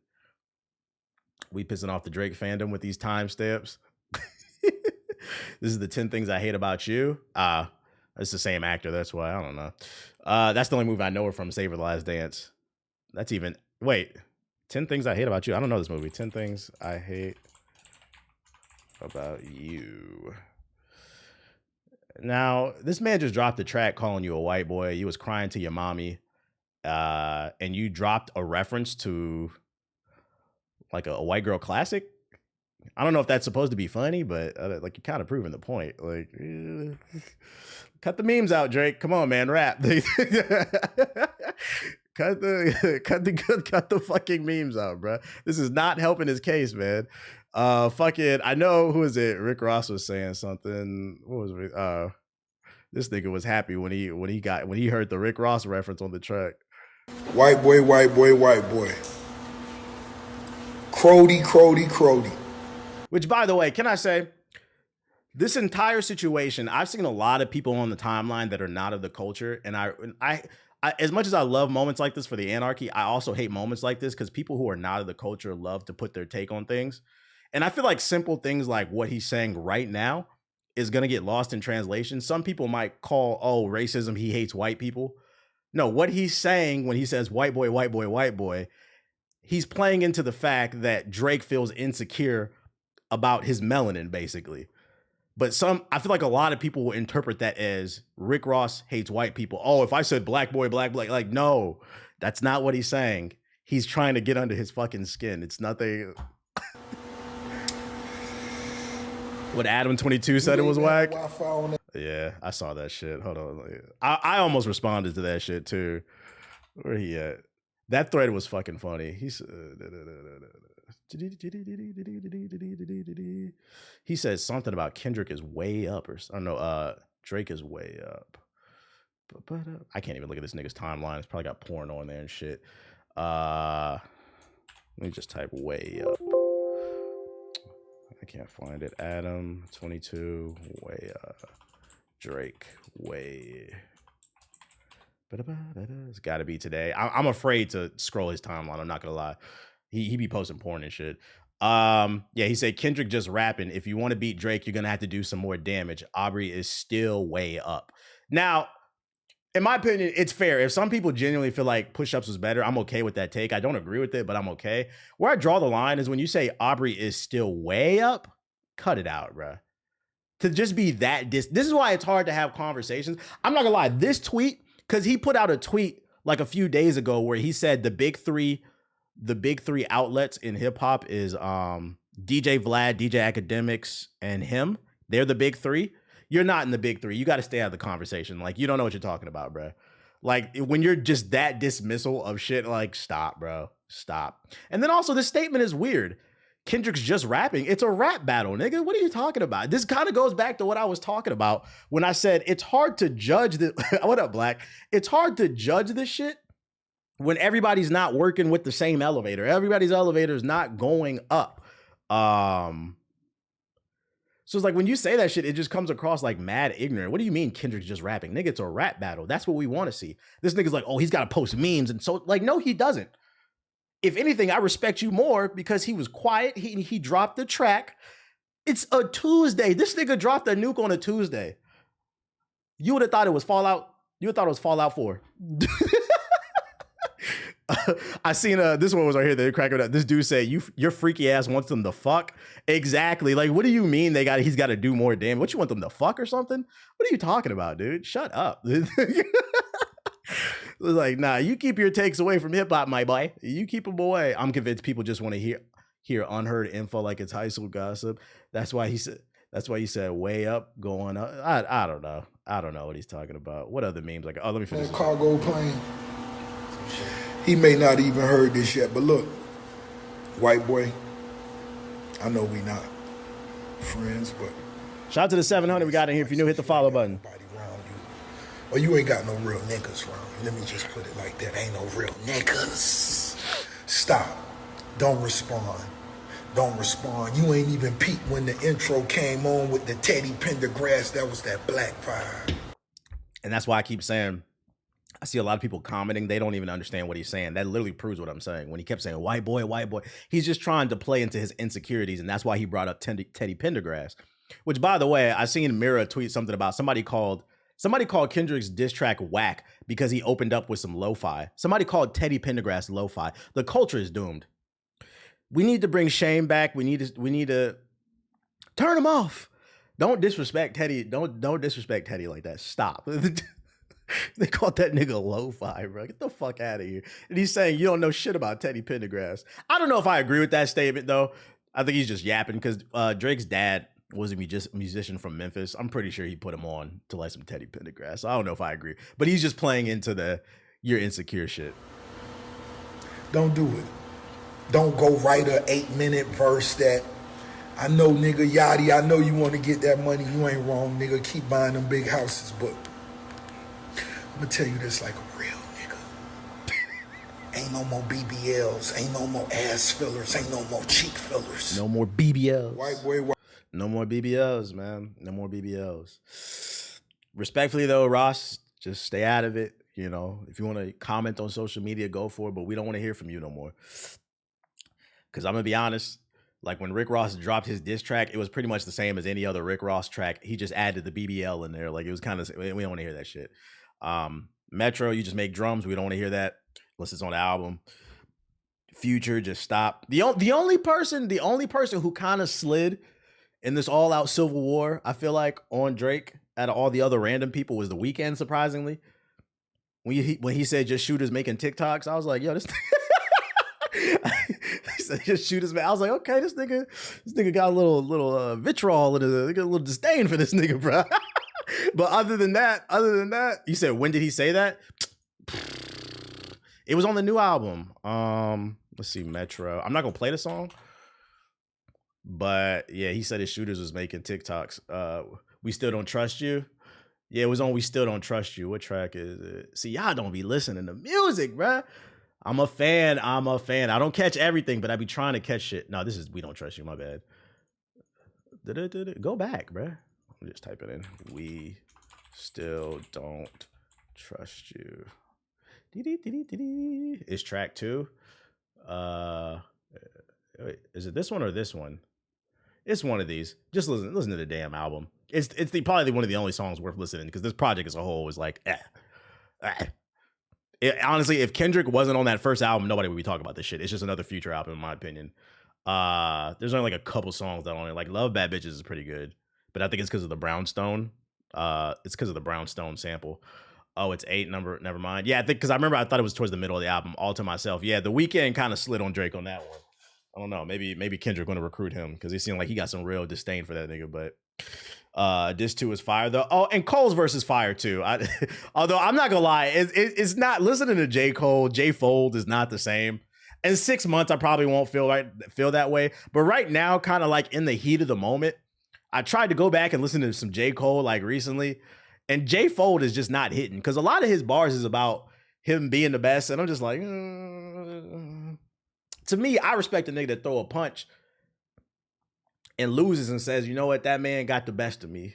We pissing off the Drake fandom with these timestamps. This is the 10 things I hate about you. It's the same actor. That's why. I don't know. That's the only movie I know her from, Save the Last Dance. That's even... Wait. 10 things I hate about you. I don't know this movie. 10 things I hate about you. Now, this man just dropped a track calling you a white boy. You was crying to your mommy. And you dropped a reference to like a white girl classic. I don't know if that's supposed to be funny, but like you're kind of proving the point. Like, cut the memes out, Drake. Come on, man, rap. cut the fucking memes out, bro. This is not helping his case, man. Fucking, I know, who is it? Rick Ross was saying something. What was it? This nigga was happy when he heard the Rick Ross reference on the track. White boy, white boy, white boy. Crody, Crody, Crody. Which, by the way, can I say, this entire situation, I've seen a lot of people on the timeline that are not of the culture, and I as much as I love moments like this for the anarchy, I also hate moments like this because people who are not of the culture love to put their take on things. And I feel like simple things like what he's saying right now is going to get lost in translation. Some people might call, racism, he hates white people. No, what he's saying when he says white boy, white boy, white boy, he's playing into the fact that Drake feels insecure about his melanin, basically. But I feel like a lot of people will interpret that as Rick Ross hates white people. Oh, if I said black boy, black, like, no, that's not what he's saying. He's trying to get under his fucking skin. It's nothing. What Adam 22 said it was whack. Yeah, I saw that shit. Hold on. I almost responded to that shit too. Where he at? That thread was fucking funny. He says something about Kendrick is way up, or I don't know, Drake is way up. I can't even look at this nigga's timeline. It's probably got porn on there and shit. Let me just type way up. I can't find it. Adam 22 way Drake way. It's got to be today. I'm afraid to scroll his timeline. I'm not gonna lie. He be posting porn and shit. Yeah, he said Kendrick just rapping. If you want to beat Drake, you're gonna have to do some more damage. Aubrey is still way up. Now, in my opinion, it's fair. If some people genuinely feel like push-ups was better, I'm okay with that take. I don't agree with it, but I'm okay. Where I draw the line is when you say Aubrey is still way up, cut it out, bruh. To just be that this is why it's hard to have conversations. I'm not gonna lie, this tweet, because he put out a tweet like a few days ago where he said the big three outlets in hip-hop is DJ Vlad, DJ Academics, and him. They're the big three. You're not in the big three. You got to stay out of the conversation. Like, you don't know what you're talking about, bro. Like, when you're just that dismissal of shit, like, stop, bro. Stop. And then also, this statement is weird. Kendrick's just rapping. It's a rap battle, nigga. What are you talking about? This kind of goes back to what I was talking about when I said it's hard to judge the what up, Black? It's hard to judge this shit when everybody's not working with the same elevator. Everybody's elevator is not going up. So it's like when you say that shit, it just comes across like mad ignorant. What do you mean Kendrick's just rapping? Nigga, it's a rap battle. That's what we want to see. This nigga's like, oh, he's got to post memes. And so like, no, he doesn't. If anything, I respect you more because he was quiet. He dropped the track. It's a Tuesday. This nigga dropped a nuke on a Tuesday. You would have thought it was Fallout. You would have thought it was Fallout 4. I seen this one was right here. They cracking up. This dude said, your freaky ass wants them to fuck. Exactly. Like, what do you mean he's got to do more damage? What, you want them to fuck or something? What are you talking about, dude? Shut up. It was like, nah, you keep your takes away from hip hop, my boy. You keep them away. I'm convinced people just want to hear unheard info like it's high school gossip. That's why he said way up, going up. I don't know. I don't know what he's talking about. What other memes? Like, oh, let me finish. That cargo plane. He may not even heard this yet, but look, white boy, I know we not friends, but shout out to the 700 we got in here. If you're new, hit the follow button. Or you ain't got no real niggas around you. Let me just put it like that. Ain't no real niggas. Stop. Don't respond. Don't respond. You ain't even peeped when the intro came on with the Teddy Pendergrass. That was that black vibe. And that's why I keep saying, I see a lot of people commenting. They don't even understand what he's saying. That literally proves what I'm saying. When he kept saying, white boy, he's just trying to play into his insecurities. And that's why he brought up Teddy Pendergrass, which, by the way, I seen Mira tweet something about somebody called Kendrick's diss track whack because he opened up with some lo-fi. Somebody called Teddy Pendergrass lo-fi. The culture is doomed. We need to bring shame back. We need to turn him off. Don't disrespect Teddy. Don't disrespect Teddy like that. Stop. They called that nigga lo-fi, bro. Get the fuck out of here. And he's saying you don't know shit about Teddy Pendergrass. I don't know if I agree with that statement, though. I think he's just yapping because Drake's dad was a musician from Memphis. I'm pretty sure he put him on to like some Teddy Pendergrass. So I don't know if I agree. But he's just playing into your insecure shit. Don't do it. Don't go write a 8-minute verse that, I know, nigga, Yachty, I know you want to get that money. You ain't wrong, nigga. Keep buying them big houses, but I'm gonna tell you this like a real nigga. Ain't no more BBLs. Ain't no more ass fillers. Ain't no more cheek fillers. No more BBLs. White boy. No more BBLs, man. No more BBLs. Respectfully, though, Ross, just stay out of it. You know, if you want to comment on social media, go for it. But we don't want to hear from you no more. Because I'm going to be honest. Like when Rick Ross dropped his diss track, it was pretty much the same as any other Rick Ross track. He just added the BBL in there. Like it was kind of, we don't want to hear that shit. Metro, you just make drums. We don't want to hear that unless it's on the album. Future, just stop. The only person who kind of slid in this all-out civil war, I feel like, on Drake out of all the other random people was The Weeknd, surprisingly. When he said just shooters making TikToks, I was like, yo, this he said just shooters, man. I was like, okay, this nigga got a little vitriol and a little disdain for this nigga, bro. But other than that, you said, when did he say that? It was on the new album. Let's see, Metro. I'm not gonna play the song, but yeah, he said his shooters was making TikToks. We Still Don't Trust You. Yeah, it was on We Still Don't Trust You. What track is it? See, y'all don't be listening to music, bruh. I'm a fan. I don't catch everything, but I be trying to catch shit. No, this is We Don't Trust You. My bad. Go back, bruh. I'm just typing in. We Still Don't Trust You. It's track 2. Wait, is it this one or this one? It's one of these. Just listen to the damn album. It's probably one of the only songs worth listening because this project as a whole is like, honestly, if Kendrick wasn't on that first album, nobody would be talking about this shit. It's just another Future album, in my opinion. There's only like a couple songs that on it. Like Love Bad Bitches is pretty good, but I think it's because of the Brownstone. It's because of the Brownstone sample. Oh, it's 8. Never mind. Yeah, I think because I thought it was towards the middle of the album. All to Myself. Yeah, The Weeknd kind of slid on Drake on that one. I don't know. Maybe Kendrick going to recruit him because he seemed like he got some real disdain for that nigga. But this too is fire though. Oh, and Cole's verse is fire too. Although I'm not gonna lie, it's not. Listening to J. Cole, J. Fold is not the same. In 6 months, I probably won't feel that way. But right now, kind of like in the heat of the moment, I tried to go back and listen to some J. Cole like recently, and J. Fold is just not hitting because a lot of his bars is about him being the best, and I'm just like, to me, I respect a nigga that throw a punch and loses and says, you know what, that man got the best of me.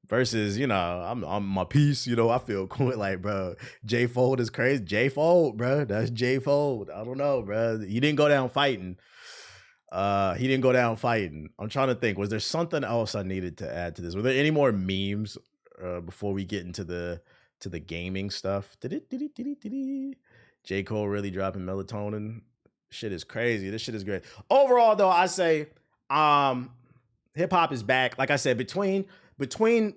Versus, you know, I'm my piece, you know, I feel cool. Like, bro, J Fold is crazy. J Fold, bro. That's J Fold. I don't know, bro. He didn't go down fighting. He didn't go down fighting. I'm trying to think. Was there something else I needed to add to this? Were there any more memes before we get into the gaming stuff? J. Cole really dropping Melatonin. Shit is crazy. This shit is great. Overall, though, I say hip hop is back. Like I said, between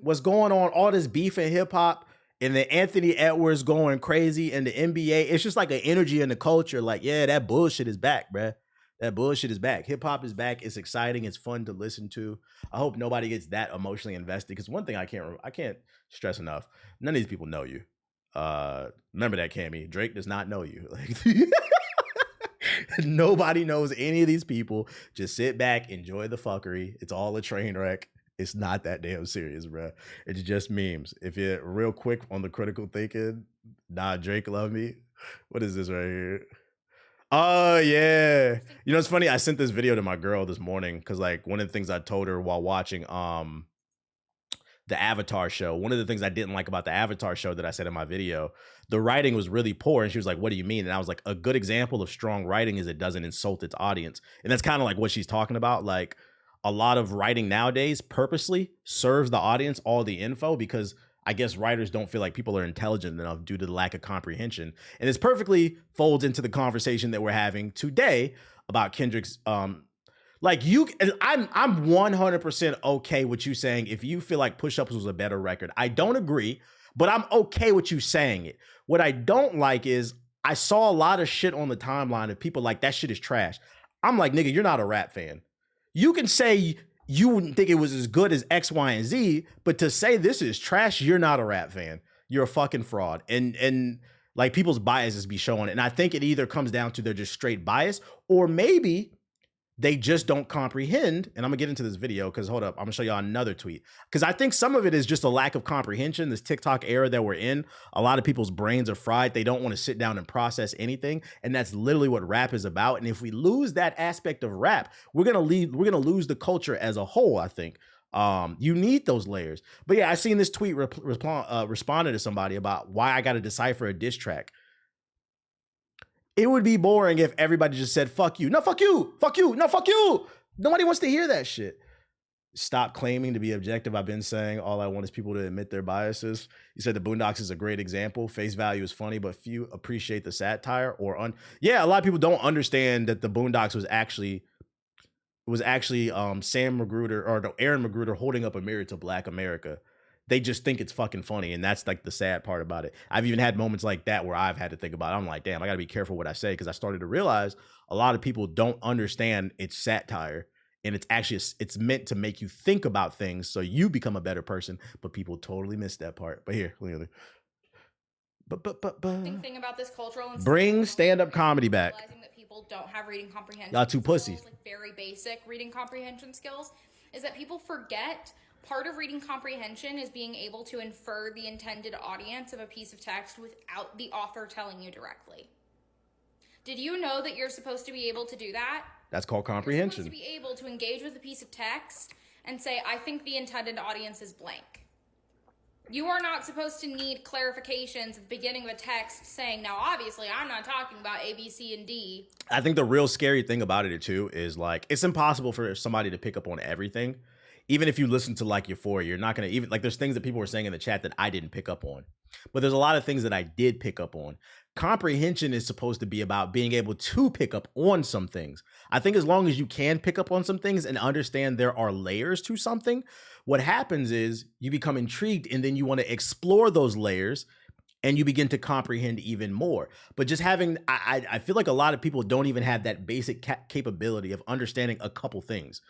what's going on, all this beef in hip hop, and the Anthony Edwards going crazy and the NBA, it's just like an energy in the culture. Like, yeah, that bullshit is back, bruh. That bullshit is back. Hip hop is back. It's exciting. It's fun to listen to. I hope nobody gets that emotionally invested. Because one thing I can't stress enough: none of these people know you. Remember that, Cammy. Drake does not know you. Like, nobody knows any of these people. Just sit back, enjoy the fuckery. It's all a train wreck. It's not that damn serious, bro. It's just memes. If you're real quick on the critical thinking, nah, Drake love me. What is this right here? Oh, yeah. You know, it's funny. I sent this video to my girl this morning because, like, one of the things I told her while watching the Avatar show, one of the things I didn't like about the Avatar show that I said in my video, the writing was really poor. And she was like, what do you mean? And I was like, a good example of strong writing is it doesn't insult its audience. And that's kind of like what she's talking about. Like, a lot of writing nowadays purposely serves the audience all the info because I guess writers don't feel like people are intelligent enough due to the lack of comprehension. And this perfectly folds into the conversation that we're having today about Kendrick's like you, I'm 100% okay with you saying if you feel like Push Ups was a better record. I don't agree, but I'm okay with you saying it. What I don't like is I saw a lot of shit on the timeline of people like that shit is trash. I'm like, nigga, you're not a rap fan. You can say you wouldn't think it was as good as X, Y, and Z, but to say this is trash, you're not a rap fan. You're a fucking fraud. And like people's biases be showing it. And I think it either comes down to they're just straight bias, or maybe they just don't comprehend. And I'm gonna get into this video because hold up, I'm gonna show y'all another tweet. Because I think some of it is just a lack of comprehension. This TikTok era that we're in, a lot of people's brains are fried. They don't want to sit down and process anything. And that's literally what rap is about. And if we lose that aspect of rap, we're gonna lose the culture as a whole, I think. You need those layers. But yeah, I seen this tweet responded to somebody about why I gotta decipher a diss track. It would be boring if everybody just said, fuck you. No, fuck you. Fuck you. No, fuck you. Nobody wants to hear that shit. Stop claiming to be objective. I've been saying all I want is people to admit their biases. You said the Boondocks is a great example. Face value is funny, but few appreciate the satire yeah, a lot of people don't understand that the Boondocks was actually Sam Magruder or no, Aaron Magruder holding up a mirror to Black America. They just think it's fucking funny. And that's like the sad part about it. I've even had moments like that where I've had to think about it. I'm like, damn, I gotta be careful what I say. Cause I started to realize a lot of people don't understand it's satire. And it's meant to make you think about things so you become a better person. But people totally miss that part. But here, look at it. Thing about this cultural bring stand-up comedy back. Realizing that people don't have reading comprehension. Y'all too pussies. Like very basic reading comprehension skills is that people forget. Part of reading comprehension is being able to infer the intended audience of a piece of text without the author telling you directly. Did you know that you're supposed to be able to do that? That's called comprehension. You're supposed to be able to engage with a piece of text and say, I think the intended audience is blank. You are not supposed to need clarifications at the beginning of a text saying, now obviously I'm not talking about A, B, C, and D. I think the real scary thing about it too is like, it's impossible for somebody to pick up on everything. Even if you listen to like Euphoria, you're not going to even like there's things that people were saying in the chat that I didn't pick up on, but there's a lot of things that I did pick up on. Comprehension is supposed to be about being able to pick up on some things. I think as long as you can pick up on some things and understand there are layers to something, what happens is you become intrigued and then you want to explore those layers and you begin to comprehend even more. But just having, I feel like a lot of people don't even have that basic capability of understanding a couple things.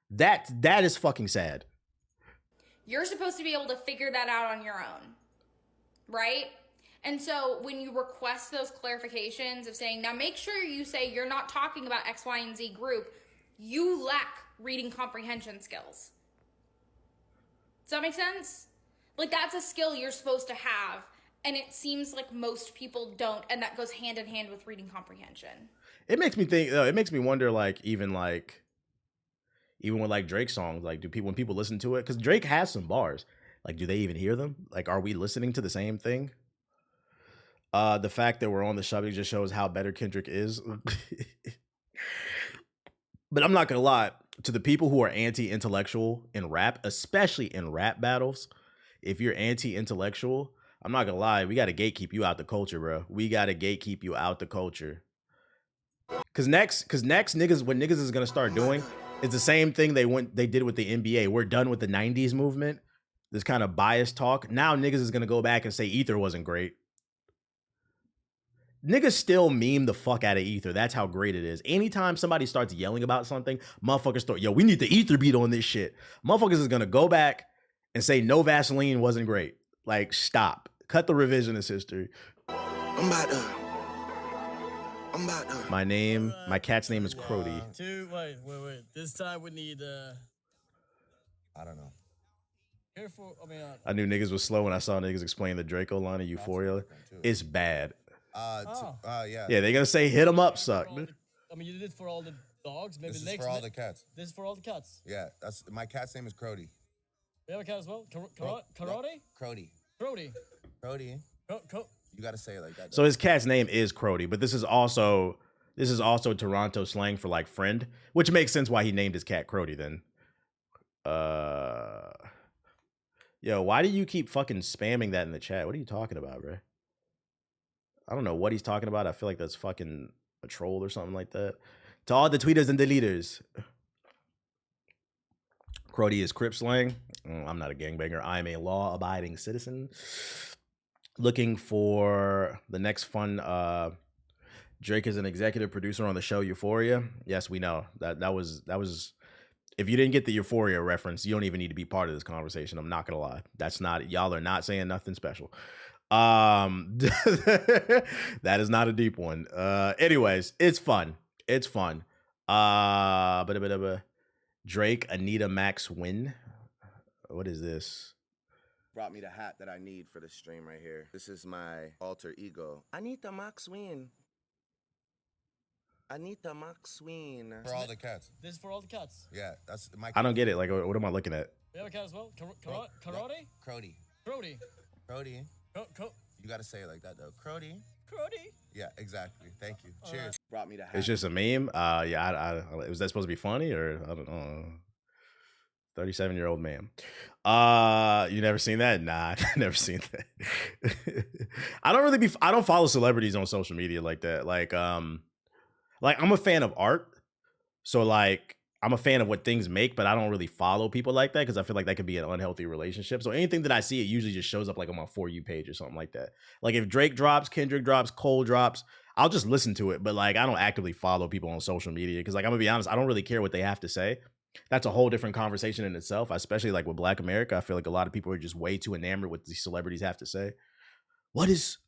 That is fucking sad. You're supposed to be able to figure that out on your own, right? And so when you request those clarifications of saying, now make sure you say you're not talking about X, Y, and Z group, you lack reading comprehension skills. Does that make sense? Like, that's a skill you're supposed to have, and it seems like most people don't, and that goes hand in hand with reading comprehension. It makes me think, it makes me wonder, like, even with like Drake songs, like, when people listen to it, because Drake has some bars, like, do they even hear them? Like, are we listening to the same thing? The fact that we're on the subject just shows how better Kendrick is. But I'm not gonna lie, to the people who are anti-intellectual in rap, especially in rap battles, if you're anti-intellectual, I'm not gonna lie, we gotta gatekeep you out the culture, bro. We gotta gatekeep you out the culture. Cause next niggas, what niggas is gonna start doing is the same thing they did with the NBA. We're done with the 90s movement, this kind of biased talk. Now niggas is gonna go back and say Ether wasn't great. Niggas still meme the fuck out of Ether. That's how great it is. Anytime somebody starts yelling about something, motherfuckers start, yo, we need the Ether beat on this shit. Motherfuckers is gonna go back and say no Vaseline wasn't great. Like, stop. Cut the revisionist history. My cat's name is Crody. Wait. This time we need, I don't know. Careful, I knew niggas was slow when I saw niggas explain the Draco line of Euphoria. It's bad. Yeah. Yeah, they're gonna say hit them up, suck. You did it for all the dogs. Maybe This is next for all the cats. This is for all the cats. Yeah, that's my cat's name is Crody. We have a cat as well. Karate? Crody. Crody. Crody. You gotta say it like that. So his cat's name is Crody, but this is also Toronto slang for like friend, which makes sense why he named his cat Crody then. Yo, why do you keep fucking spamming that in the chat? What are you talking about, bro? I don't know what he's talking about. I feel like that's fucking a troll or something like that. To all the tweeters and deleters. Crody is Crip slang. I'm not a gangbanger. I'm a law-abiding citizen. Looking for the next fun. Drake is an executive producer on the show Euphoria. Yes, we know. That was. If you didn't get the Euphoria reference, you don't even need to be part of this conversation. I'm not gonna lie. That's not, y'all are not saying nothing special. That is not a deep one. Anyways, it's fun. Drake, Anita Max win. What is this? Brought me the hat that I need for the stream right here. This is my alter ego. Anita Max win. Anita Max win. For all the cats. This is for all the cats. Yeah, that's my. I don't get it. Like, what am I looking at? We have a cat as well. Karate? Crody. You gotta say it like that though. Crody. Yeah, exactly. Thank you. Cheers. Brought me the hat. It's just a meme. Was that supposed to be funny or I don't know? 37-year-old man. You never seen that? Nah, I never seen that. I don't follow celebrities on social media like that. Like I'm a fan of art. So like I'm a fan of what things make, but I don't really follow people like that because I feel like that could be an unhealthy relationship. So anything that I see, it usually just shows up like on my For You page or something like that. Like if Drake drops, Kendrick drops, Cole drops, I'll just listen to it. But like I don't actively follow people on social media because like I'm gonna be honest, I don't really care what they have to say. That's a whole different conversation in itself, especially like with Black America. I feel like a lot of people are just way too enamored with these celebrities have to say. What does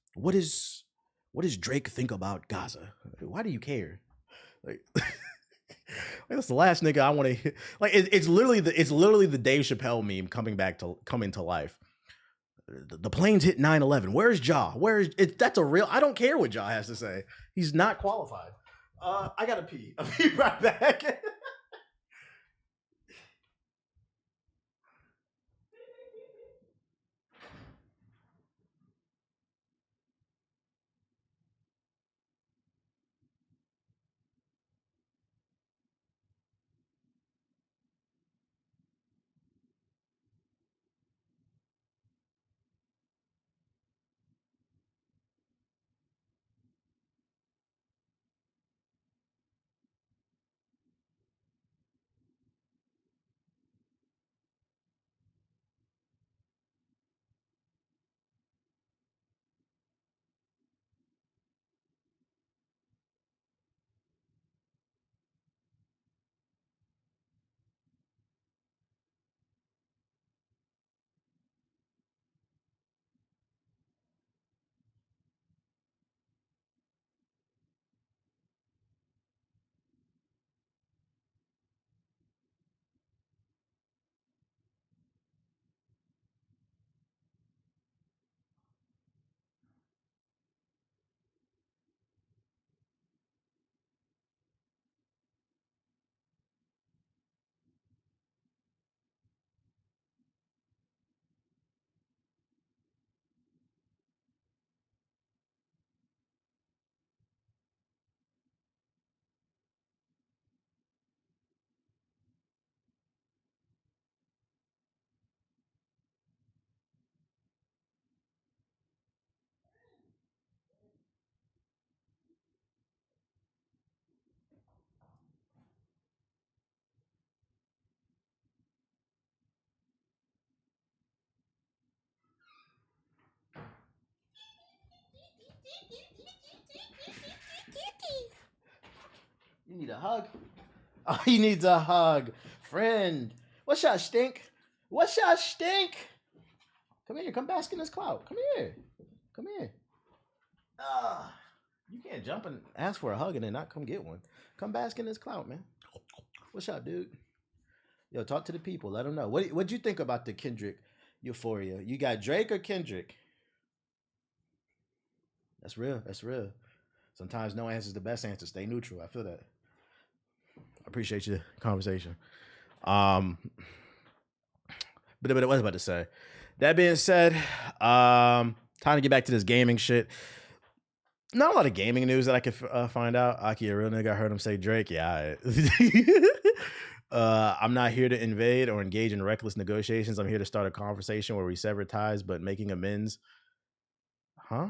Drake think about Gaza? Why do you care? Like that's the last nigga I want to hear. Like it's literally the Dave Chappelle meme coming to life. The planes hit 9/11. Where's Ja? That's a real. I don't care what Ja has to say. He's not qualified. I gotta pee. I'll be right back. You need a hug? Oh, he needs a hug. Friend. What's up, stink? What's up, stink? Come here. Come bask in this clout. Come here. Come here. You can't jump and ask for a hug and then not come get one. Come bask in this clout, man. What's up, dude? Yo, talk to the people. Let them know. What'd you think about the Kendrick Euphoria? You got Drake or Kendrick? That's real. That's real. Sometimes no answer is the best answer. Stay neutral. I feel that. I appreciate your conversation. But what I was about to say. That being said, time to get back to this gaming shit. Not a lot of gaming news that I could find out. Aki, a real nigga, I heard him say Drake. Yeah, I'm not here to invade or engage in reckless negotiations. I'm here to start a conversation where we sever ties, but making amends. Huh?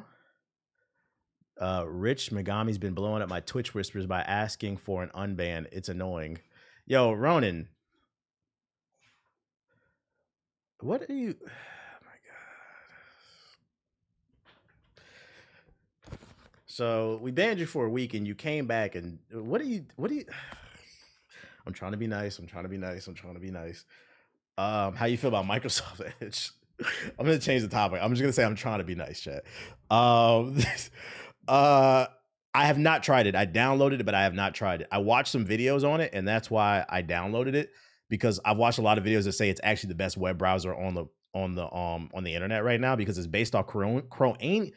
Rich Megami's been blowing up my Twitch whispers by asking for an unban. It's annoying. Yo, Ronan. What are you... Oh my God. So we banned you for a week and you came back and what do you... I'm trying to be nice. I'm trying to be nice. I'm trying to be nice. How you feel about Microsoft Edge? I'm going to change the topic. I'm just going to say I'm trying to be nice, chat. I have not tried it. I downloaded it, but I have not tried it. I watched some videos on it, and that's why I downloaded it, because I've watched a lot of videos that say it's actually the best web browser on the internet right now, because it's based off Chromium,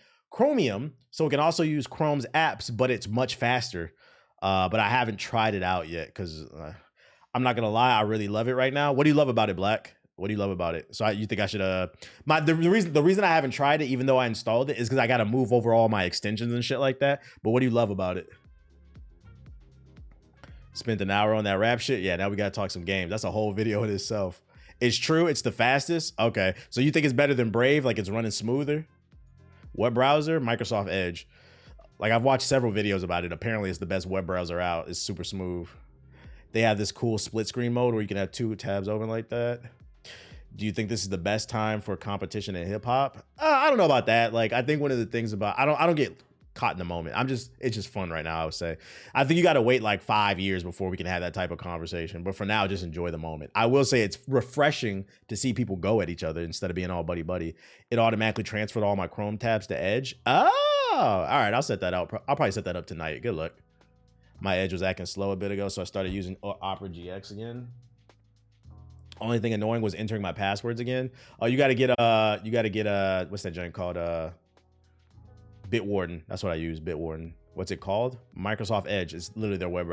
so it can also use Chrome's apps, but it's much faster. But I haven't tried it out yet because I'm not gonna lie, I really love it right now. What do you love about it, Black? What do you love about it? So you think I should the reason I haven't tried it, even though I installed it, is because I got to move over all my extensions and shit like that. But what do you love about it? Spent an hour on that rap shit. Yeah, now we gotta talk some games. That's a whole video in itself. It's true. It's the fastest. Okay, so you think it's better than Brave? Like it's running smoother? Web browser, Microsoft Edge. Like I've watched several videos about it. Apparently, it's the best web browser out. It's super smooth. They have this cool split screen mode where you can have two tabs open like that. Do you think this is the best time for competition in hip hop? I don't know about that. Like, I think one of the things about, I don't get caught in the moment. It's just fun right now, I would say. I think you got to wait like 5 years before we can have that type of conversation. But for now, just enjoy the moment. I will say it's refreshing to see people go at each other instead of being all buddy-buddy. It automatically transferred all my Chrome tabs to Edge. Oh, all right. I'll set that out. I'll probably set that up tonight. Good luck. My Edge was acting slow a bit ago, so I started using Opera GX again. Only thing annoying was entering my passwords again. Oh, you got to get what's that joint called? Bitwarden. That's what I use, Bitwarden. What's it called? Microsoft Edge. It's literally their web